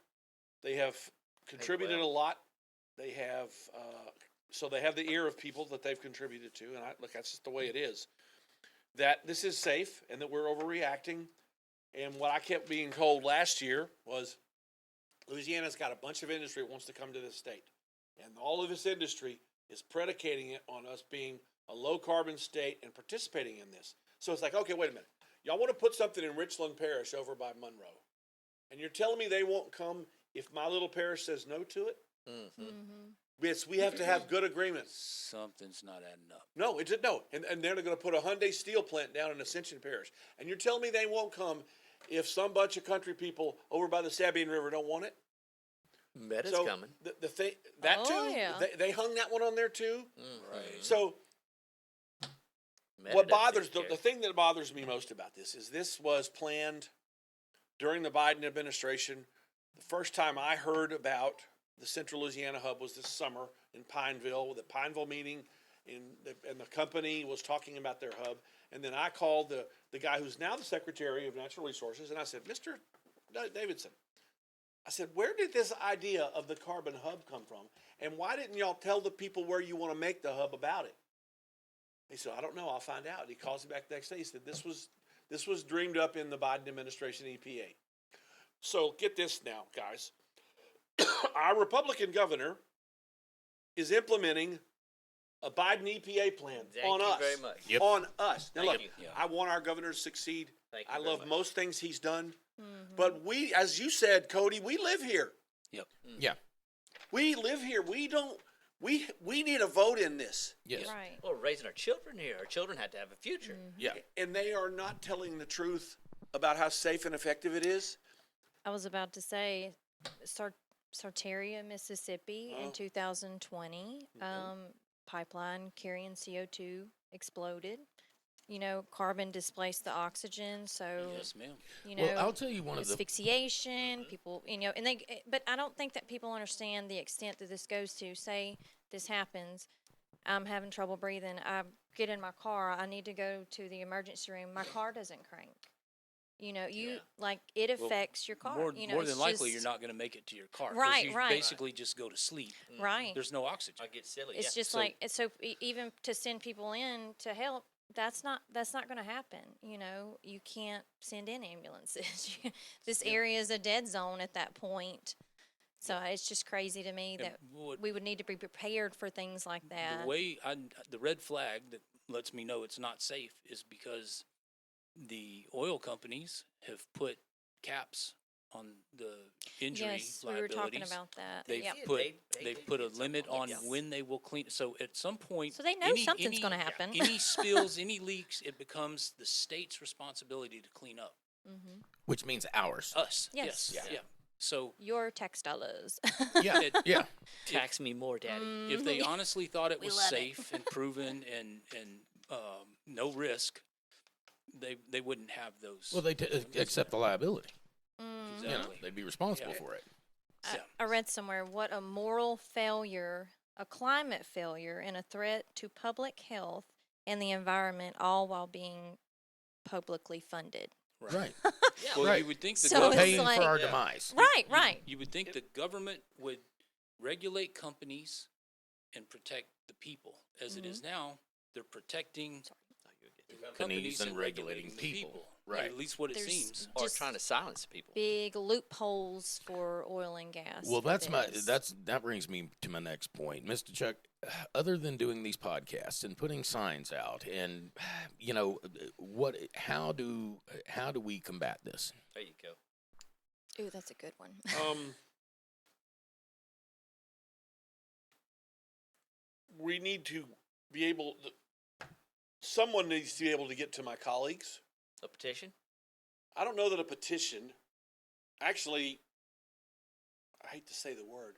They have contributed well. a lot. They have so they have the ear of people that they've contributed to. And look, that's just the way it is. That this is safe and that we're overreacting. And what I kept being told last year was Louisiana's got a bunch of industry that wants to come to this state. And all of this industry is predicating it on us being a low carbon state and participating in this. So it's like, okay, wait a minute. Y'all want to put something in Richland Parish over by Monroe. And you're telling me they won't come if my little parish says no to it? Yes, we have to have good agreements. Something's not adding up. No, no. And they're going to put a Hyundai steel plant down in Ascension Parish. And you're telling me they won't come if some bunch of country people over by the Sabine River don't want it? Meta's So coming. the thing, that Oh, too, yeah. they hung that one on there too. Right. So Meta what doesn't bothers care. the thing that bothers me most about this was planned during the Biden administration. The first time I heard about the Central Louisiana Hub was this summer in Pineville, the Pineville meeting, and the company was talking about their hub. And then I called the guy who's now the Secretary of Natural Resources, and I said, Mr. Davidson, I said, where did this idea of the carbon hub come from? And why didn't y'all tell the people where you want to make the hub about it? He said, I don't know. I'll find out. He calls me back the next day. He said, this was dreamed up in the Biden administration EPA. So get this now, guys. Our Republican governor is implementing a Biden EPA plan on Thank you us. very much. Yep. On us. Now, Thank look, you. I want our governor to succeed. Thank you I very love much. most things he's done. But we, as you said, Cody, we live here. Yep. Yeah. We live here. We don't. We need a vote in this. Yes. Right. Well, we're raising our children here. Our children have to have a future. Yeah. And they are not telling the truth about how safe and effective it is. I was about to say, Sarteria, Mississippi in 2020, pipeline carrying CO2 exploded. Carbon displaced the oxygen, so Yes, ma'am. Well, I'll tell you one of the asphyxiation. People, but I don't think that people understand the extent that this goes to. Say this happens, I'm having trouble breathing. I get in my car. I need to go to the emergency room. My car doesn't crank. You know, Yeah. like it affects your car. More, you know, more it's than likely, you're just- not going to make it to your car. 'cause Right, you right. basically just go to sleep. right. There's no oxygen. I get silly. It's yeah. just So- like so even to send people in to help, that's not going to happen. You know, you can't send in ambulances. This area is a dead zone at that point. So it's just crazy to me that we would need to be prepared for things like that. The red flag that lets me know it's not safe is because the oil companies have put caps on the injury yes, we were liabilities. talking about that. They've Yep. Yeah, put they they've did put a something limit on on that. when they will clean. So at some point, So they know something's gonna happen. Any spills, any leaks, it becomes the state's responsibility to clean up. Which means ours. Us, Yes. yes, yeah. So Your tax dollars. Yeah, yeah. Tax me more, Daddy. if they honestly thought it was love it. safe and proven and no risk, they wouldn't have those. Well, they accept the liability. Mm-hmm. You know, exactly. they'd be responsible Yeah. for it. I read somewhere what a moral failure, a climate failure, and a threat to public health and the environment, all while being publicly funded. Right. Well, Right. you would think the So government. it's Paying like- for our demise. Right, right. You would think the government would regulate companies and protect the people. As it is now, they're protecting Companies and regulating the people. Yeah, Right. at least what it There's seems. Or just trying to silence people. big loopholes for oil and gas. Well, for this. that brings me to my next point, Mr. Chuck. Other than doing these podcasts and putting signs out, and you know, how do we combat this? There you go. Ooh, that's a good one. We need to be able. Someone needs to be able to get to my colleagues. A petition? I don't know that a petition. Actually, I hate to say the word.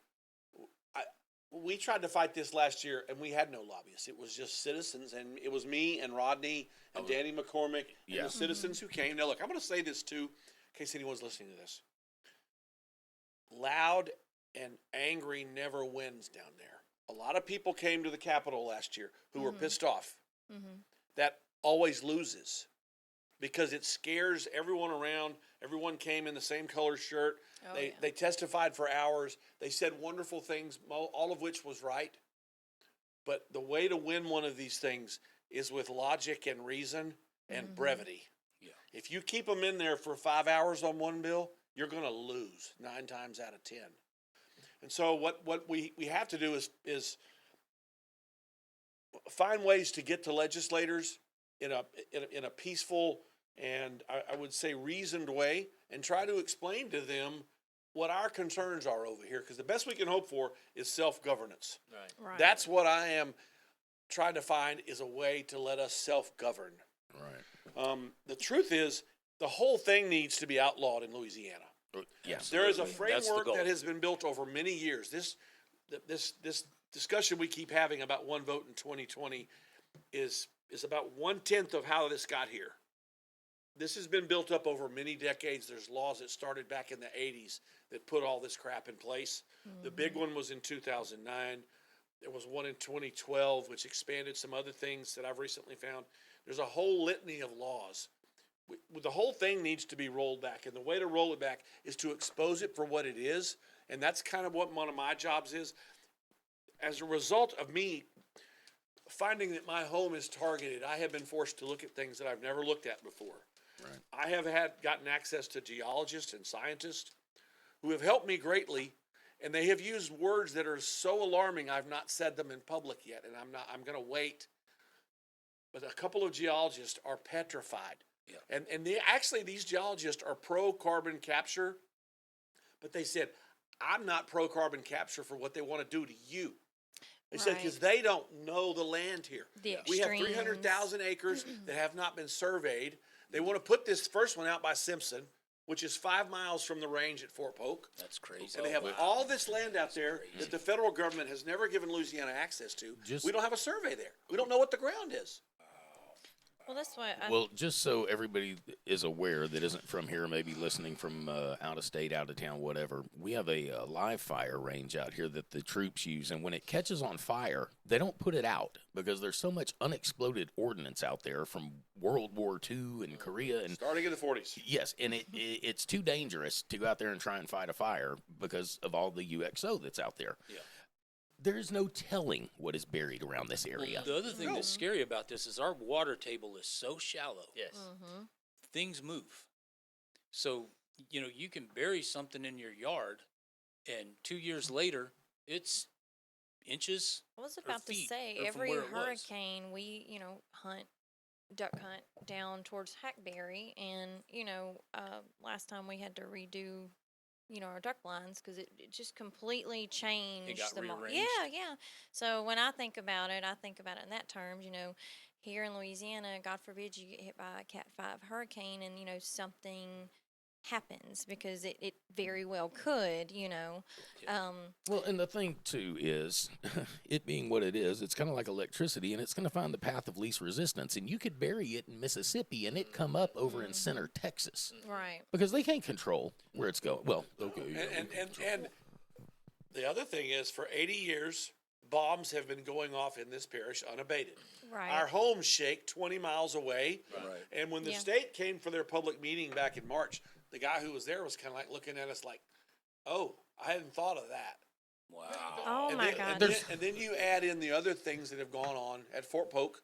We tried to fight this last year, and we had no lobbyists. It was just citizens, and it was me and Rodney and Danny McCormick and Yeah. the citizens who came. Now, look, I'm going to say this too, in case anyone's listening to this. Loud and angry never wins down there. A lot of people came to the Capitol last year who were pissed off. That always loses because it scares everyone around. Everyone came in the same color shirt. They testified for hours. They said wonderful things, all of which was right. But the way to win one of these things is with logic and reason and brevity. Yeah. If you keep them in there for 5 hours on one bill, you're going to lose 9 times out of 10. And so what we have to do is find ways to get to legislators in a peaceful and I would say reasoned way, and try to explain to them what our concerns are over here. Because the best we can hope for is self-governance. Right. Right. That's what I am trying to find, is a way to let us self-govern. Right. The truth is, the whole thing needs to be outlawed in Louisiana. Yes. There is a That's the framework goal. that has been built over many years. This discussion we keep having about one vote in 2020 is about 1/10 of how this got here. This has been built up over many decades. There's laws that started back in the 80s that put all this crap in place. The big one was in 2009. There was one in 2012, which expanded some other things that I've recently found. There's a whole litany of laws. The whole thing needs to be rolled back, and the way to roll it back is to expose it for what it is, and that's kind of what one of my jobs is. As a result of me finding that my home is targeted, I have been forced to look at things that I've never looked at before. Right. I have gotten access to geologists and scientists who have helped me greatly, and they have used words that are so alarming I've not said them in public yet, and I'm going to wait. But a couple of geologists are petrified. Yeah. And these geologists are pro carbon capture, but they said, I'm not pro carbon capture for what they want to do to you. They said, because they don't know the land here. The We have extremes. 300,000 acres that have not been surveyed. They want to put this first one out by Simpson, which is 5 miles from the range at Fort Polk. That's crazy. And they have all this land out there that the federal government has never given Louisiana access to. We don't have a survey there. We don't know what the ground is. Well, that's why Well, just so everybody is aware that isn't from here, maybe listening from out of state, out of town, whatever, we have a live fire range out here that the troops use. And when it catches on fire, they don't put it out because there's so much unexploded ordnance out there from World War II and Korea. And Starting in the 40s. yes, and it's too dangerous to go out there and try and fight a fire because of all the UXO that's out there. Yeah. There's no telling what is buried around this area. The other thing that's scary about this is our water table is so shallow. Yes. Things move. So, you can bury something in your yard, and 2 years later, it's inches. I was or about to feet say, or from every where it was. hurricane we, duck hunt down towards Hackberry, and last time we had to redo, our duck blinds because it just completely changed got the rearranged. Yeah. So when I think about it in that terms. Here in Louisiana, God forbid you get hit by a Cat 5 hurricane, and something happens because it very well could. Well, and the thing too is, it being what it is, it's kind of like electricity, and it's going to find the path of least resistance. And you could bury it in Mississippi, and it come up over in center Texas, Right. because they can't control where it's going. Well, okay, yeah, And the other thing is, for 80 years, bombs have been going off in this parish unabated. Right. Our homes shake 20 miles away. Right. And when the Yeah. state came for their public meeting back in March, the guy who was there was kind of like looking at us like, oh, I hadn't thought of that. Wow. Oh and my then, God. and then you add in the other things that have gone on at Fort Polk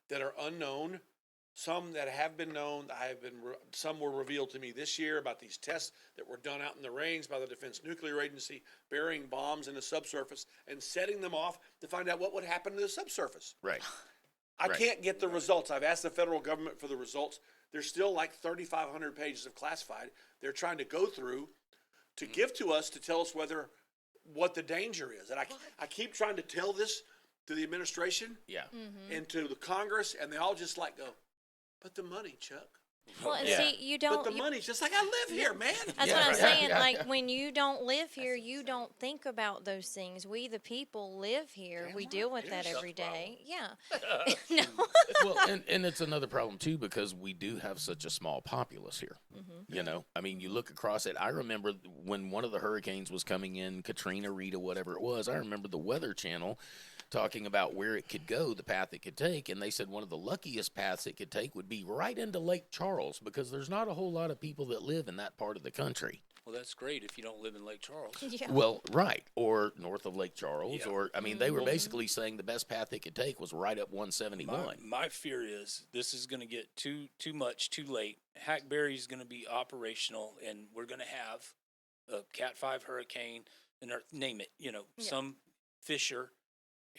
that are unknown. Some that have been known, some were revealed to me this year about these tests that were done out in the range by the Defense Nuclear Agency, burying bombs in the subsurface and setting them off to find out what would happen to the subsurface. right. I Right. can't get the results. I've asked the federal government for the results. There's still like 3,500 pages of classified they're trying to go through to give to us to tell us what the danger is. And I keep trying to tell this to the administration Yeah. and to the Congress, and they all just like go, but the money, Chuck. Well, and Yeah. see, you don't. But the money's just like, I live here, man. That's Yeah, what I'm right. saying. Yeah, Like yeah. when you don't live here, you don't think about those things. We, the people, live here. Damn We right. deal with It that is every tough day. Yeah. No. Well, and it's another problem too, because we do have such a small populace here. I mean, you look across it. I remember when one of the hurricanes was coming in, Katrina, Rita, whatever it was. I remember the Weather Channel talking about where it could go, the path it could take, and they said one of the luckiest paths it could take would be right into Lake Charles, because there's not a whole lot of people that live in that part of the country. Well, that's great if you don't live in Lake Charles. Yeah. Well, right, or north of Lake Charles, Yeah. or I mean, they were basically saying the best path they could take was right up 171. My fear is this is going to get too much too late. Hackberry is going to be operational, and we're going to have a Cat 5 hurricane, and name it, some fissure,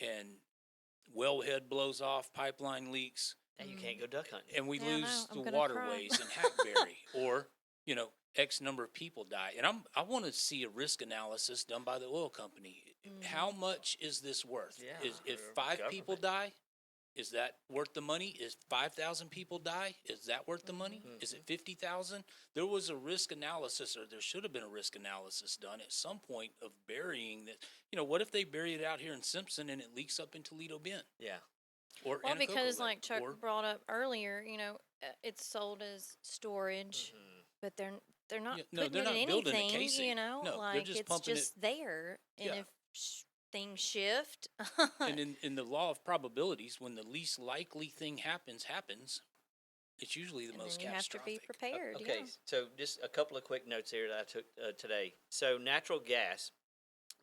and wellhead blows off, pipeline leaks, And you can't go duck hunting. and we Yeah, I lose know. I'm the gonna waterways in Hackberry, or X number of people die. And I want to see a risk analysis done by the oil company. How much is this worth? Yeah, If or 5 people government. die, is that worth the money? Is 5,000 people die? Is that worth the money? Is it 50,000? There was a risk analysis, or there should have been a risk analysis done at some point of burying that. What if they bury it out here in Simpson and it leaks up in Toledo Bend? Yeah. Or Well, Anacoco because Lake, like Chuck or- brought up earlier, it's sold as storage, but they're not Yeah, no, putting they're it not in building a anything. casing. No, they're like just it's pumping just there. And Yeah. if things shift, And in the law of probabilities, when the least likely thing happens, it's usually the and most then you have to be catastrophic. prepared. Okay, Yeah. so just a couple of quick notes here that I took today. So natural gas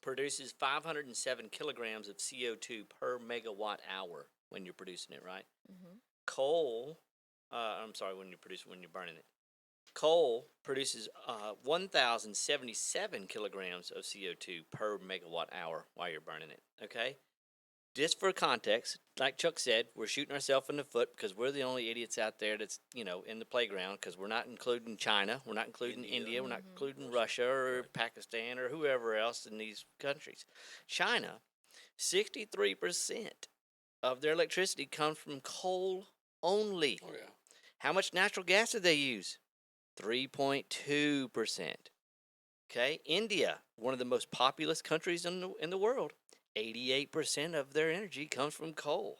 produces 507 kilograms of CO2 per megawatt hour when you're producing it, right? Coal, I'm sorry, when you're burning it. Coal produces 1,077 kilograms of CO2 per megawatt hour while you're burning it. Okay. Just for context, like Chuck said, we're shooting ourselves in the foot because we're the only idiots out there that's, in the playground, because we're not including China, we're not including India, we're not including Russia or Pakistan or whoever else in these countries. China, 63% of their electricity comes from coal only. Oh, yeah. How much natural gas do they use? 3.2%. Okay, India, one of the most populous countries in the world, 88% of their energy comes from coal.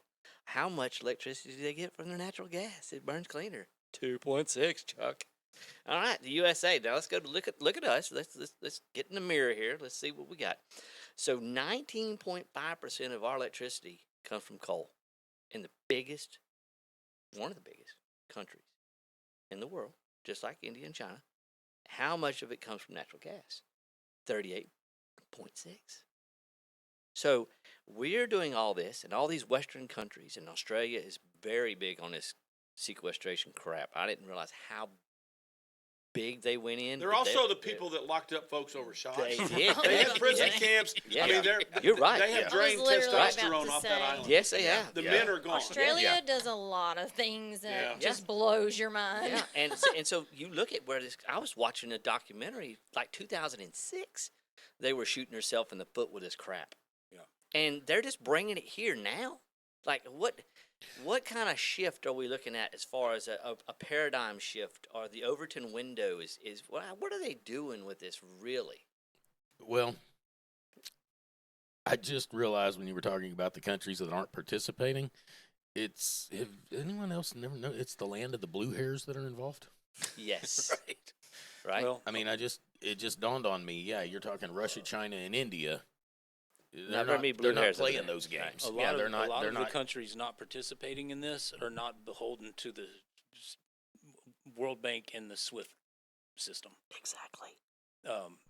How much electricity do they get from their natural gas? It burns cleaner. 2.6, Chuck. All right, the USA. Now let's go to look at us. Let's get in the mirror here. Let's see what we got. So 19.5% of our electricity comes from coal, in one of the biggest countries in the world, just like India and China. How much of it comes from natural gas? 38.6. So we're doing all this, and all these Western countries, and Australia is very big on this sequestration crap. I didn't realize how big they went in. They're but also the people that locked up folks over shots. They did. They had prison Yes. camps. Yeah. I mean, You're right. They Yeah. have I was drained literally about testosterone to off say. that island. Yes, they have. The Yeah. men are gone. Australia does a lot of things that Yeah. just blows your mind. Yeah, and so you look at where this. I was watching a documentary like 2006. They were shooting herself in the foot with this crap. Yeah. And they're just bringing it here now. Like what kind of shift are we looking at as far as a paradigm shift? Or the Overton window is what are they doing with this really? Well, I just realized when you were talking about the countries that aren't participating, have anyone else never know it's the land of the blue hairs that are involved? Yes. Right. Right. Well, I mean, it just dawned on me. Yeah, you're talking Russia, China, and India. Not very many blue They're not hairs over playing there. those games. a lot Yeah, of, they're not. a lot They're of not. the countries not participating in this are not beholden to the World Bank and the SWIFT system. Exactly.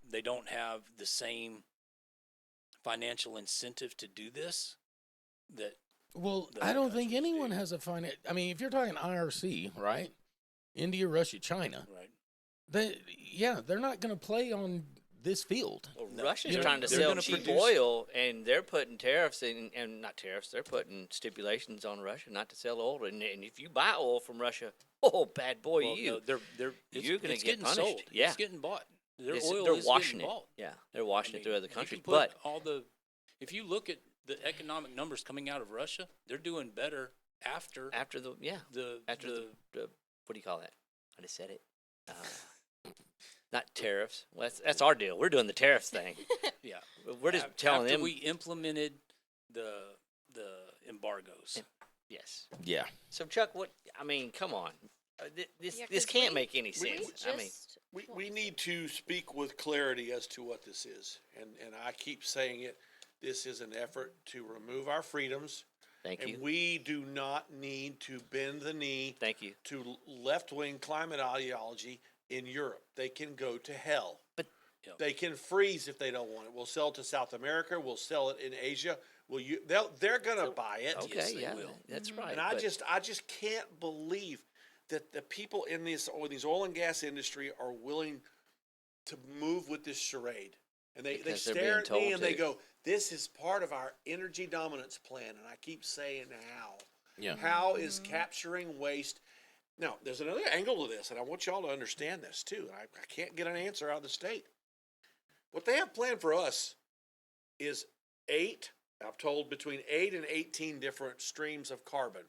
They don't have the same financial incentive to do this. That Well, the I other don't think countries anyone do. has a finance. I mean, if you're talking IRC, right? India, Russia, China. right. They're not going to play on this field. Well, No. Russia's They're- trying to they're sell gonna cheap produce- oil, and they're putting tariffs in, and not tariffs. They're putting stipulations on Russia not to sell oil. And if you buy oil from Russia, oh, bad boy, Well, you. no, you're gonna it's get getting punished. sold. Yeah. It's getting bought. Their It's- oil they're is washing getting it. bought. Yeah, they're washing it through other you countries. can put But all the, if you look at the economic numbers coming out of Russia, they're doing better after after the the what do you call that? I just said it. Not tariffs. Well, that's our deal. We're doing the tariffs thing. yeah. We're just Af- telling after them. we implemented the embargoes. Yes. Yeah. So Chuck, what? I mean, come on. This Yeah, this 'cause can't we- make any we sense. I mean, just- We need to speak with clarity as to what this is. And I keep saying it. This is an effort to remove our freedoms. thank And you. we do not need to bend the knee Thank you. to left-wing climate ideology in Europe. They can go to hell. But They can freeze if they don't want it. We'll sell it to South America. We'll sell it in Asia. They're gonna buy it. okay, Yes, they yeah, will. that's right. And I but- just can't believe that the people in these oil and gas industry are willing to move with this charade. And they Because they're stare being at me told and they to. go, "This is part of our energy dominance plan." And I keep saying, how? Yeah. How is capturing waste? Now, there's another angle to this, and I want y'all to understand this too. And I can't get an answer out of the state. What they have planned for us is I'm told between 8 and 18 different streams of carbon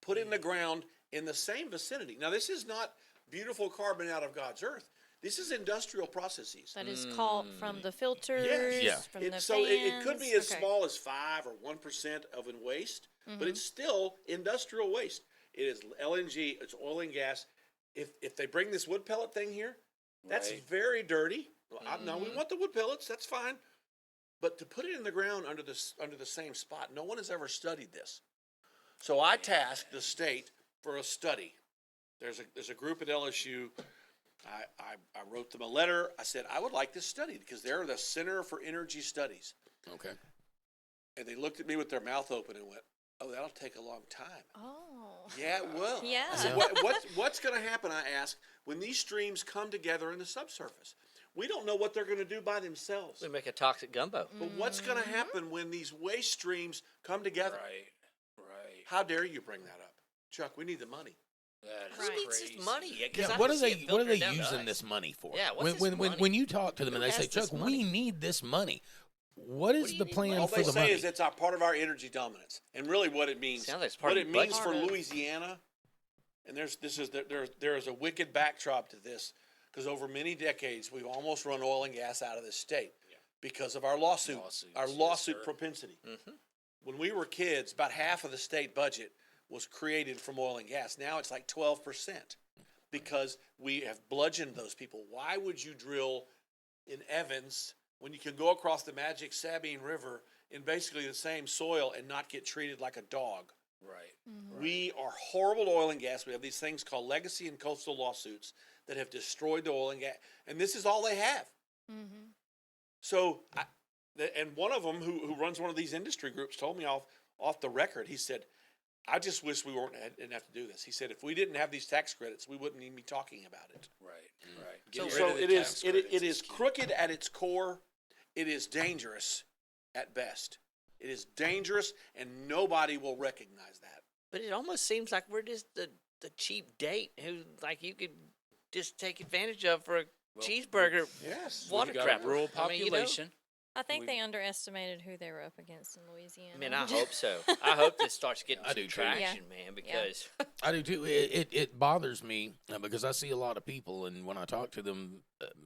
put in the ground in the same vicinity. Now, this is not beautiful carbon out of God's earth. This is industrial processes. That is called from the filters, Yeah. from the So it could be fans. as Okay. small as 5 or 1% of in waste, but it's still industrial waste. It is LNG, it's oil and gas. If they bring this wood pellet thing here, that's Right. very dirty. Now we want the wood pellets, that's fine. But to put it in the ground under the same spot, no one has ever studied this. So I tasked the state for a study. There's a group at LSU. I wrote them a letter. I said I would like this study because they're the Center for Energy Studies. Okay. And they looked at me with their mouth open and went, "Oh, that'll take a long time." Oh. Yeah, it will. Yeah. I said, what's going to happen, I asked, when these streams come together in the subsurface? We don't know what they're going to do by themselves. we make a toxic gumbo. But what's going to happen when these waste streams come together? Right. How dare you bring that up? Chuck, we need the money. That is Right. Who needs crazy. this money? 'Cause Yeah, I what don't are see they? it What are they filtering down to using us. this money for? Yeah, what's when this when money? when you talk to them and Who they say, has this "Chuck, money? we need this money," what is do you the need plan All for they the say money? is it's part of our energy dominance, and really what it means. Sounds like it's part what of it your means budget. for Louisiana, and there is a wicked backdrop to this, because over many decades we've almost run oil and gas out of this state because of our lawsuit Lawsuits, our yes, lawsuit sir. propensity. when we were kids, about half of the state budget was created from oil and gas. Now it's like 12% because we have bludgeoned those people. Why would you drill in Evans when you can go across the magic Sabine River in basically the same soil and not get treated like a dog? Right. We are horrible to oil and gas. We have these things called legacy and coastal lawsuits that have destroyed the oil and gas, and this is all they have. So, and one of them who runs one of these industry groups told me off the record. He said, "I just wish we didn't have to do this." He said, "If we didn't have these tax credits, we wouldn't even be talking about it." Right. So it is crooked at its core. It is dangerous at best. It is dangerous, and nobody will recognize that. But it almost seems like we're just the cheap date who like you could just take advantage of for a cheeseburger. Yes. Water We've got crap. a rural I mean, you know, population. I think they underestimated who they were up against in Louisiana. I mean, I hope so. I hope this starts getting I some do too. traction, Yeah. man, because I do too. It bothers me because I see a lot of people, and when I talk to them,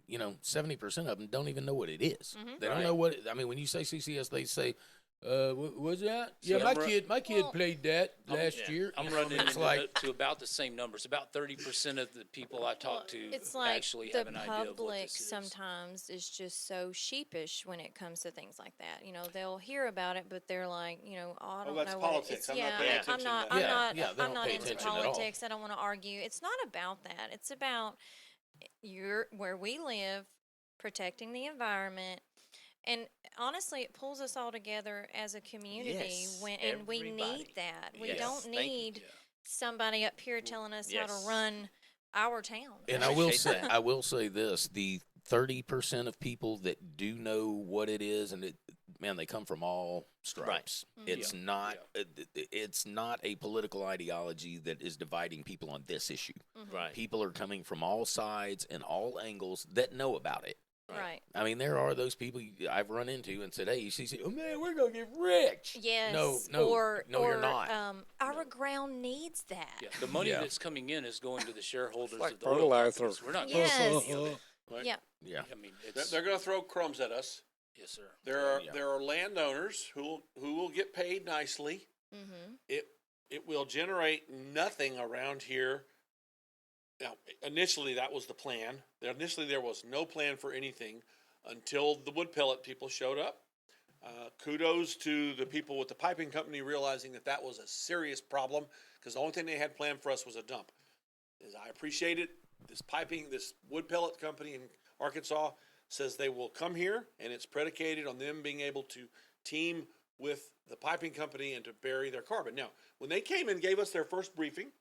70% of them don't even know what it is. They don't Right. know what. I mean, when you say CCS, they say, "What's that?" Yeah, So my kid Well, played that last Yeah. year. I'm You know, running it's into like to about the same numbers. About 30% of the people I talk to It's like actually the have an idea of what public this is. sometimes is just so sheepish when it comes to things like that. They'll hear about it, but they're like, I don't that's know politics. what I'm not it's. paying Yeah, attention I'm to not. that. I'm Yeah, not. yeah, they I'm don't not pay into attention at all. politics. I don't want to argue. It's not about that. It's about where we live, protecting the environment. And honestly, it pulls us all together as a community, Yes, and we everybody. need that. We Yes, don't thank you. need somebody up here telling us how Yes. to run our town. And I will Appreciate say, that. I will say this: the 30% of people that do know what it is, and they come from all stripes. It's not, it's not a political ideology that is dividing people on this issue. right. People are coming from all sides and all angles that know about it. Right. I mean, there are those people I've run into and said, "Hey, you see, oh man, we're gonna get rich." Yes. No, you're not. Our ground needs that. Yeah, the money Yeah. that's coming in is going to the shareholders like of the oil fertilizer. companies. We're not Yes. getting any of it. Yeah. Yeah, I mean, They're, it's they're going to throw crumbs at us. yes, sir. There are landowners who will get paid nicely. It will generate nothing around here. Now, initially that was the plan. Initially there was no plan for anything until the wood pellet people showed up. Kudos to the people with the piping company realizing that was a serious problem because the only thing they had planned for us was a dump. I appreciate it. This wood pellet company in Arkansas says they will come here, and it's predicated on them being able to team with the piping company and to bury their carbon. Now, when they came and gave us their first briefing,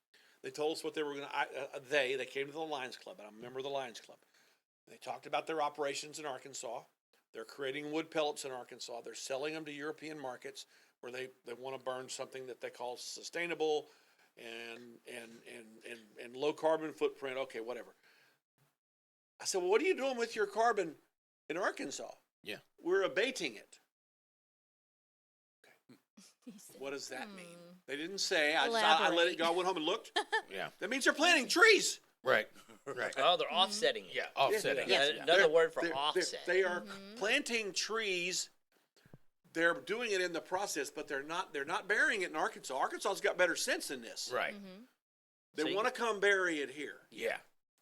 they told us what they were going to. They came to the Lions Club, and I'm a member of the Lions Club. They talked about their operations in Arkansas. They're creating wood pellets in Arkansas. They're selling them to European markets where they want to burn something that they call sustainable and low carbon footprint. Okay, whatever. I said, well, what are you doing with your carbon in Arkansas? Yeah. We're abating it. Okay. What does that mean? They didn't say. I let it go. I went home and looked. yeah, That means they're planting trees. right, right. Oh, they're offsetting it. Yeah, offsetting. Yeah, it. another word for They're- offset. They are planting trees. They're doing it in the process, but they're not burying it in Arkansas. Arkansas's got better sense than this. Right. They So you want to come bury it here. Yeah.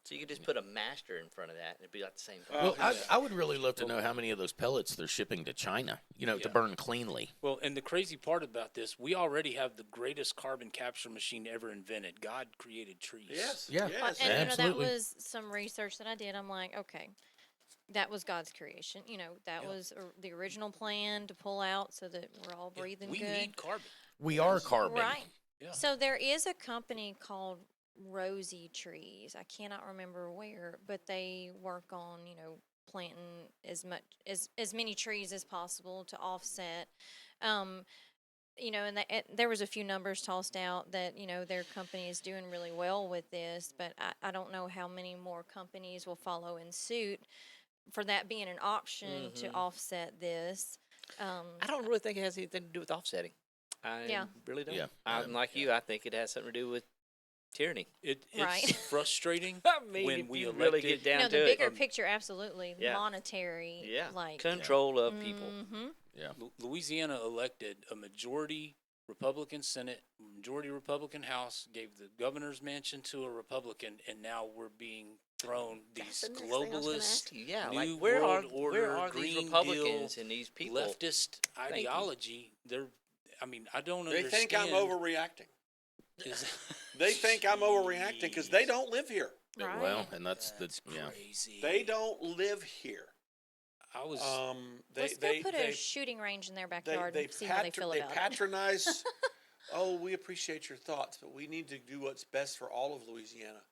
So you could just put a master in front of that, and it'd be like the same. Well, I would really love to know how many of those pellets they're shipping to China, to Yeah. burn cleanly. Well, and the crazy part about this, we already have the greatest carbon capture machine ever invented. God created trees. Yes. Yeah. Yes. And that Absolutely. was some research that I did. I'm like, okay, that was God's creation. That was the original plan to pull out so that we're all breathing We good. need carbon. We are carbon. Right. Yeah. So there is a company called Rosy Trees. I cannot remember where, but they work on, planting as many trees as possible to offset. And there was a few numbers tossed out that, their company is doing really well with this, but I don't know how many more companies will follow in suit for that being an option to offset this. I don't really think it has anything to do with offsetting. I Yeah. really don't. Yeah. I'm like you. I think it has something to do with tyranny. It's Right. frustrating I mean, when if we you elected. really get down No, to the it. bigger picture, absolutely. Yeah. Monetary. Yeah, Like, control of people. mhm. Yeah. Louisiana elected a majority Republican Senate, majority Republican House, gave the governor's mansion to a Republican, and now we're being thrown That's these the next thing I was gonna ask globalist, you. Yeah, new like where world are order, these Green Republicans Deal, and these people? leftist you. ideology. I mean, I don't They understand. think I'm overreacting. Is- They think I'm overreacting because they don't live here. Right. Well, and that's yeah. crazy. They don't live here. I was. Let's go put a shooting range in their backyard and see how they feel about it. patronize. Oh, we appreciate your thoughts, but we need to do what's best for all of Louisiana.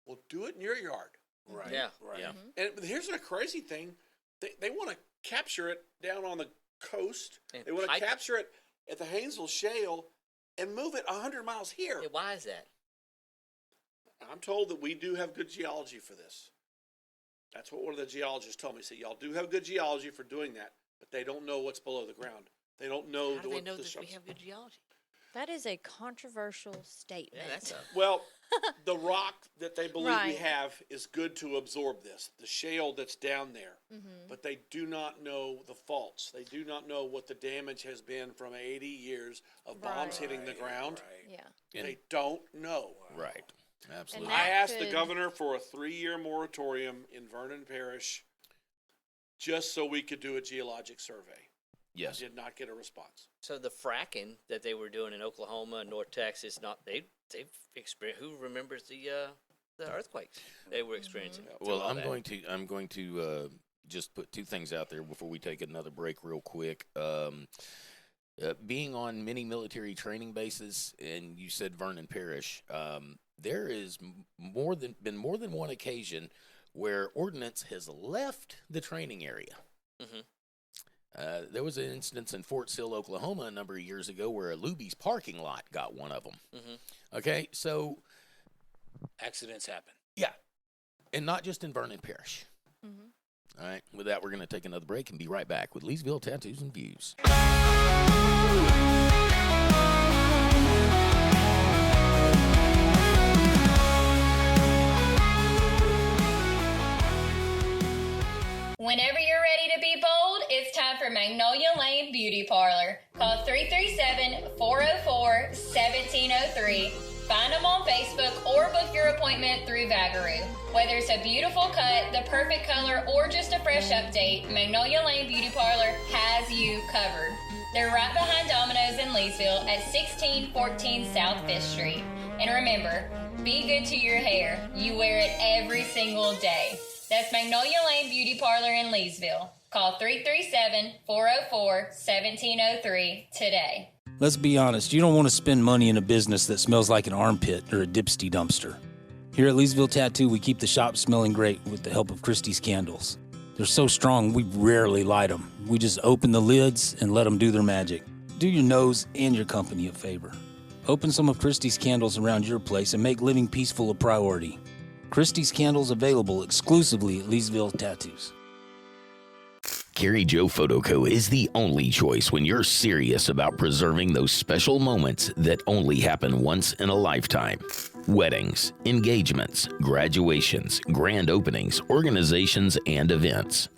Well, do it in your yard. Right. Yeah. Right. Yeah. And here's a crazy thing: they want to capture it down on the coast. And They want to pipe it. capture it at the Haynesville Shale and move it 100 miles here. Yeah, why is that? I'm told that we do have good geology for this. That's what one of the geologists told me. He said, y'all do have good geology for doing that, but they don't know what's below the ground. They don't know How do they know the that we structure. have good geology? That is a controversial statement. Yeah, that's a Well, the rock that they believe we Right. have is good to absorb this, the shale that's down there. Mhm. But they do not know the faults. They do not know what the damage has been from 80 years of bombs Right. hitting the ground. Yeah. They don't know. Right. Absolutely. that I asked the could- governor for a 3-year moratorium in Vernon Parish just so we could do a geologic survey. Yes. Did not get a response. So the fracking that they were doing in Oklahoma and North Texas, they've experienced. Who remembers the earthquakes they were experiencing? through Well, all I'm that? going to just put two things out there before we take another break, real quick. Being on many military training bases, and you said Vernon Parish, there is been more than one occasion where ordnance has left the training area. Mhm. There was an instance in Fort Sill, Oklahoma, a number of years ago where a Luby's parking lot got one of them. Mhm. Okay, so accidents happen. yeah, and not just in Vernon Parish. Mhm. All right, with that, we're going to take another break and be right back with Leesville Tattoos and Views. Whenever you're ready to be bold, it's time for Magnolia Lane Beauty Parlor. Call 337-404-1703. Find them on Facebook or book your appointment through Vagaroo. Whether it's a beautiful cut, the perfect color, or just a fresh update, Magnolia Lane Beauty Parlor has you covered. They're right behind Domino's in Leesville at 1614 South 5th Street. And remember, be good to your hair. You wear it every single day. That's Magnolia Lane Beauty Parlor in Leesville. Call 337-404-1703 today. Let's be honest, you don't want to spend money in a business that smells like an armpit or a dipsty dumpster. Here at Leesville Tattoo, we keep the shop smelling great with the help of Christie's candles. They're so strong, we rarely light them. We just open the lids and let them do their magic. Do your nose and your company a favor. Open some of Christie's candles around your place and make living peaceful a priority. Christie's candles available exclusively at Leesville Tattoos. Carrie Joe Photo Co. is the only choice when you're serious about preserving those special moments that only happen once in a lifetime. Weddings, engagements, graduations, grand openings, organizations, and events.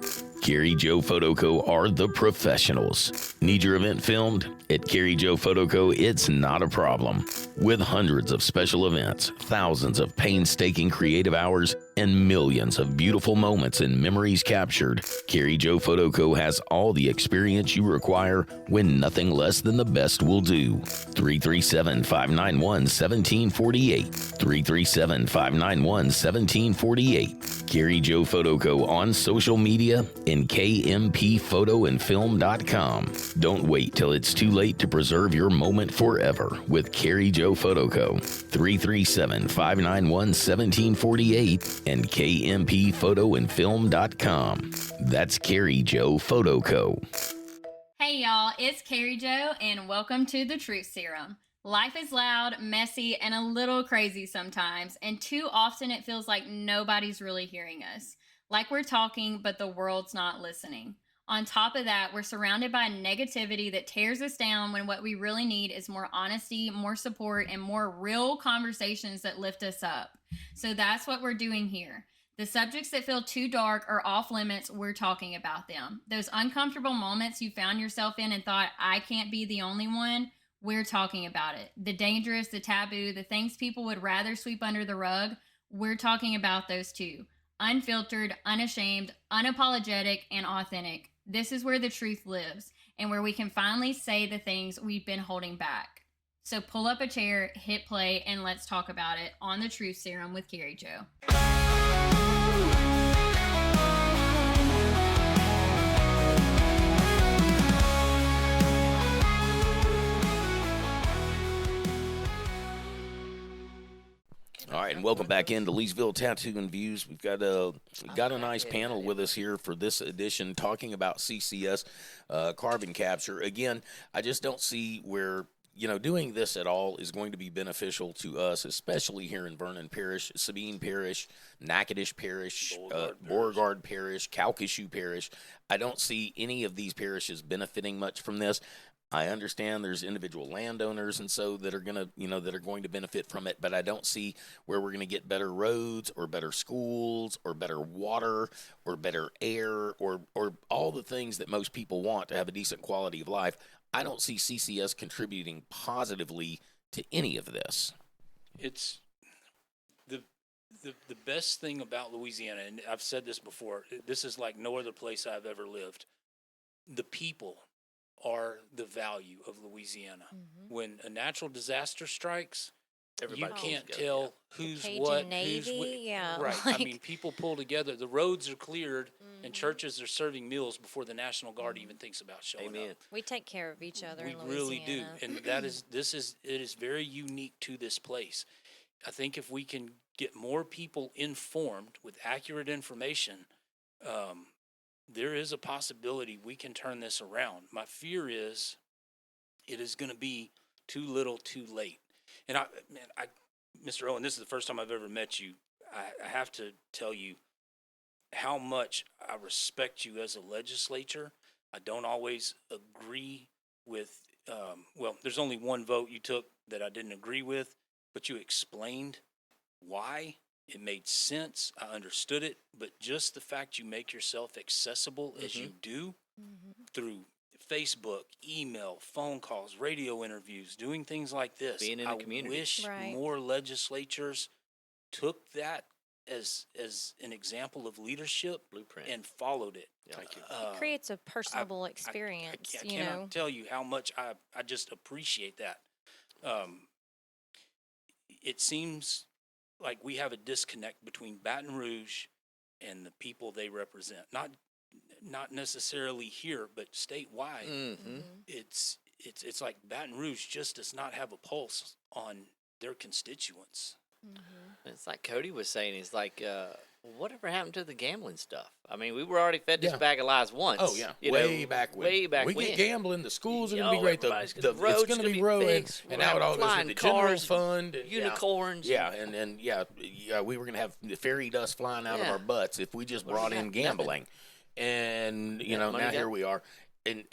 Carrie Joe Photo Co. are the professionals. Need your event filmed? At Carrie Joe Photo Co., it's not a problem. With hundreds of special events, thousands of painstaking creative hours, and millions of beautiful moments and memories captured, Carrie Joe Photo Co. has all the experience you require when nothing less than the best will do. 337-591-1748. 337-591-1748. Carrie Joe Photo Co. on social media and kmphotoandfilm.com. Don't wait till it's too late to preserve your moment forever with Carrie Joe Photo Co. 337-591-1748 and kmphotoandfilm.com. That's Carrie Joe Photo Co. Hey y'all, it's Carrie Jo, and welcome to the Truth Serum. Life is loud, messy, and a little crazy sometimes, and too often it feels like nobody's really hearing us. Like we're talking, but the world's not listening. On top of that, we're surrounded by negativity that tears us down when what we really need is more honesty, more support, and more real conversations that lift us up. So that's what we're doing here. The subjects that feel too dark or off limits, we're talking about them. Those uncomfortable moments you found yourself in and thought, I can't be the only one, we're talking about it. The dangerous, the taboo, the things people would rather sweep under the rug, we're talking about those too. Unfiltered, unashamed, unapologetic, and authentic. This is where the truth lives and where we can finally say the things we've been holding back. So pull up a chair, hit play, and let's talk about it on the Truth Serum with Carrie Joe. All right, and welcome back into Leesville Tattoo and Views. We've got a nice panel with us here for this edition, talking about CCS carbon capture. Again, I just don't see where doing this at all is going to be beneficial to us, especially here in Vernon Parish, Sabine Parish, Natchitoches Parish, Beauregard Parish, Calcasieu Parish. I don't see any of these parishes benefiting much from this. I understand there's individual landowners and so that are going to benefit from it, but I don't see where we're going to get better roads or better schools or better water or better air or all the things that most people want to have a decent quality of life. I don't see CCS contributing positively to any of this. It's the best thing about Louisiana, and I've said this before, this is like no other place I've ever lived. The people are the value of Louisiana. Mm-hmm. When a natural disaster strikes, Everybody you pulls can't together, tell who's Cajun what, Navy, who's yeah, right. like- I mean, people pull together. The roads are cleared, and churches are serving meals before the National Guard even thinks about showing Amen. up. We take care of each other We in really do, Louisiana. and it is very unique to this place. I think if we can get more people informed with accurate information, there is a possibility we can turn this around. My fear is it is going to be too little, too late. And Mr. Owen, this is the first time I've ever met you. I have to tell you how much I respect you as a legislator. I don't always agree with, there's only one vote you took that I didn't agree with, but you explained why. It made sense. I understood it. But just the fact you make yourself accessible as you do through Facebook, email, phone calls, radio interviews, doing things like this. Being in a community. I wish Right. more legislatures took that as an example of leadership Blueprint. and followed it. Yeah. Thank you. It creates a personable experience, I you cannot know. tell you how much I just appreciate that. It seems like we have a disconnect between Baton Rouge and the people they represent. Not necessarily here, but statewide. Mm-hmm. It's like Baton Rouge just does not have a pulse on their constituents. It's like Cody was saying. He's like, whatever happened to the gambling stuff? I mean, we were already fed this Yeah. bag of lies once. Oh yeah, you way know, back when. Way back we when. get gambling. The schools are going to Yo, be great. everybody's The gonna- roads it's going to gonna be be road, fixed. and We'll now it have all goes to flying the general cars, fund. And, unicorns. Yeah, and we were going to have the fairy dust flying out of Yeah. our butts if we just What do brought we in got? gambling. And Yeah, money now here got- we are. And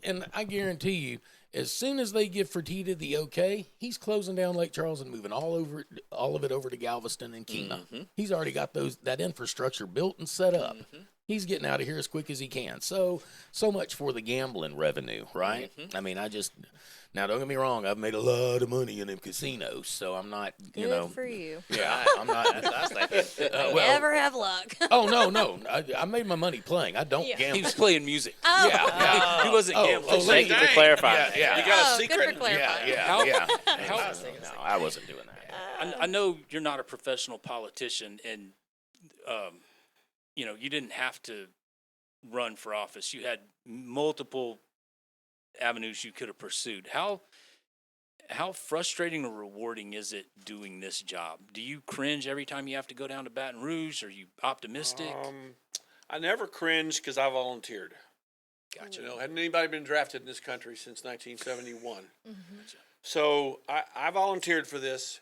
and I guarantee you, as soon as they give Fertitta the okay, he's closing down Lake Charles and moving all of it over to Galveston and Kemah. Mm-hmm. He's already got that infrastructure built and set up. He's getting out of here as quick as he can. So much for the gambling revenue, right? Mm-hmm. I mean, now don't get me wrong, I've made a lot of money in them casinos, so I'm not, Good for you. yeah, I'm not. That's what I was thinking. Never have luck. Oh no, I made my money playing. I don't Yeah. gamble. He was playing music. Oh, Yeah. He wasn't gambling. Thank you for clarifying. Yeah, You got a Oh, good secret? for clarifying. yeah. How- No, I wasn't doing that. I know you're not a professional politician, and you didn't have to run for office. You had multiple avenues you could have pursued. How frustrating or rewarding is it doing this job? Do you cringe every time you have to go down to Baton Rouge? Are you optimistic? I never cringe because I volunteered. Gotcha. Hadn't anybody been drafted in this country since 1971. So I volunteered for this.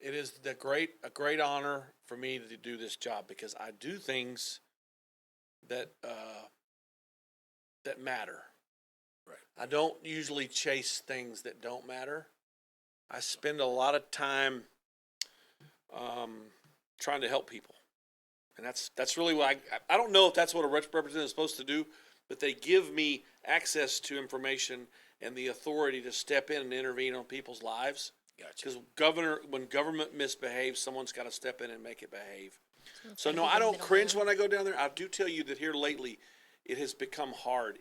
It is a great honor for me to do this job because I do things that that matter. Right. I don't usually chase things that don't matter. I spend a lot of time trying to help people. And that's really what I don't know if that's what a representative is supposed to do, but they give me access to information and the authority to step in and intervene on people's lives. Gotcha. Because when government misbehaves, someone's got to step in and make it behave. So like no, the I don't cringe middleman. when I go down there. I do tell you that here lately, it has become hard.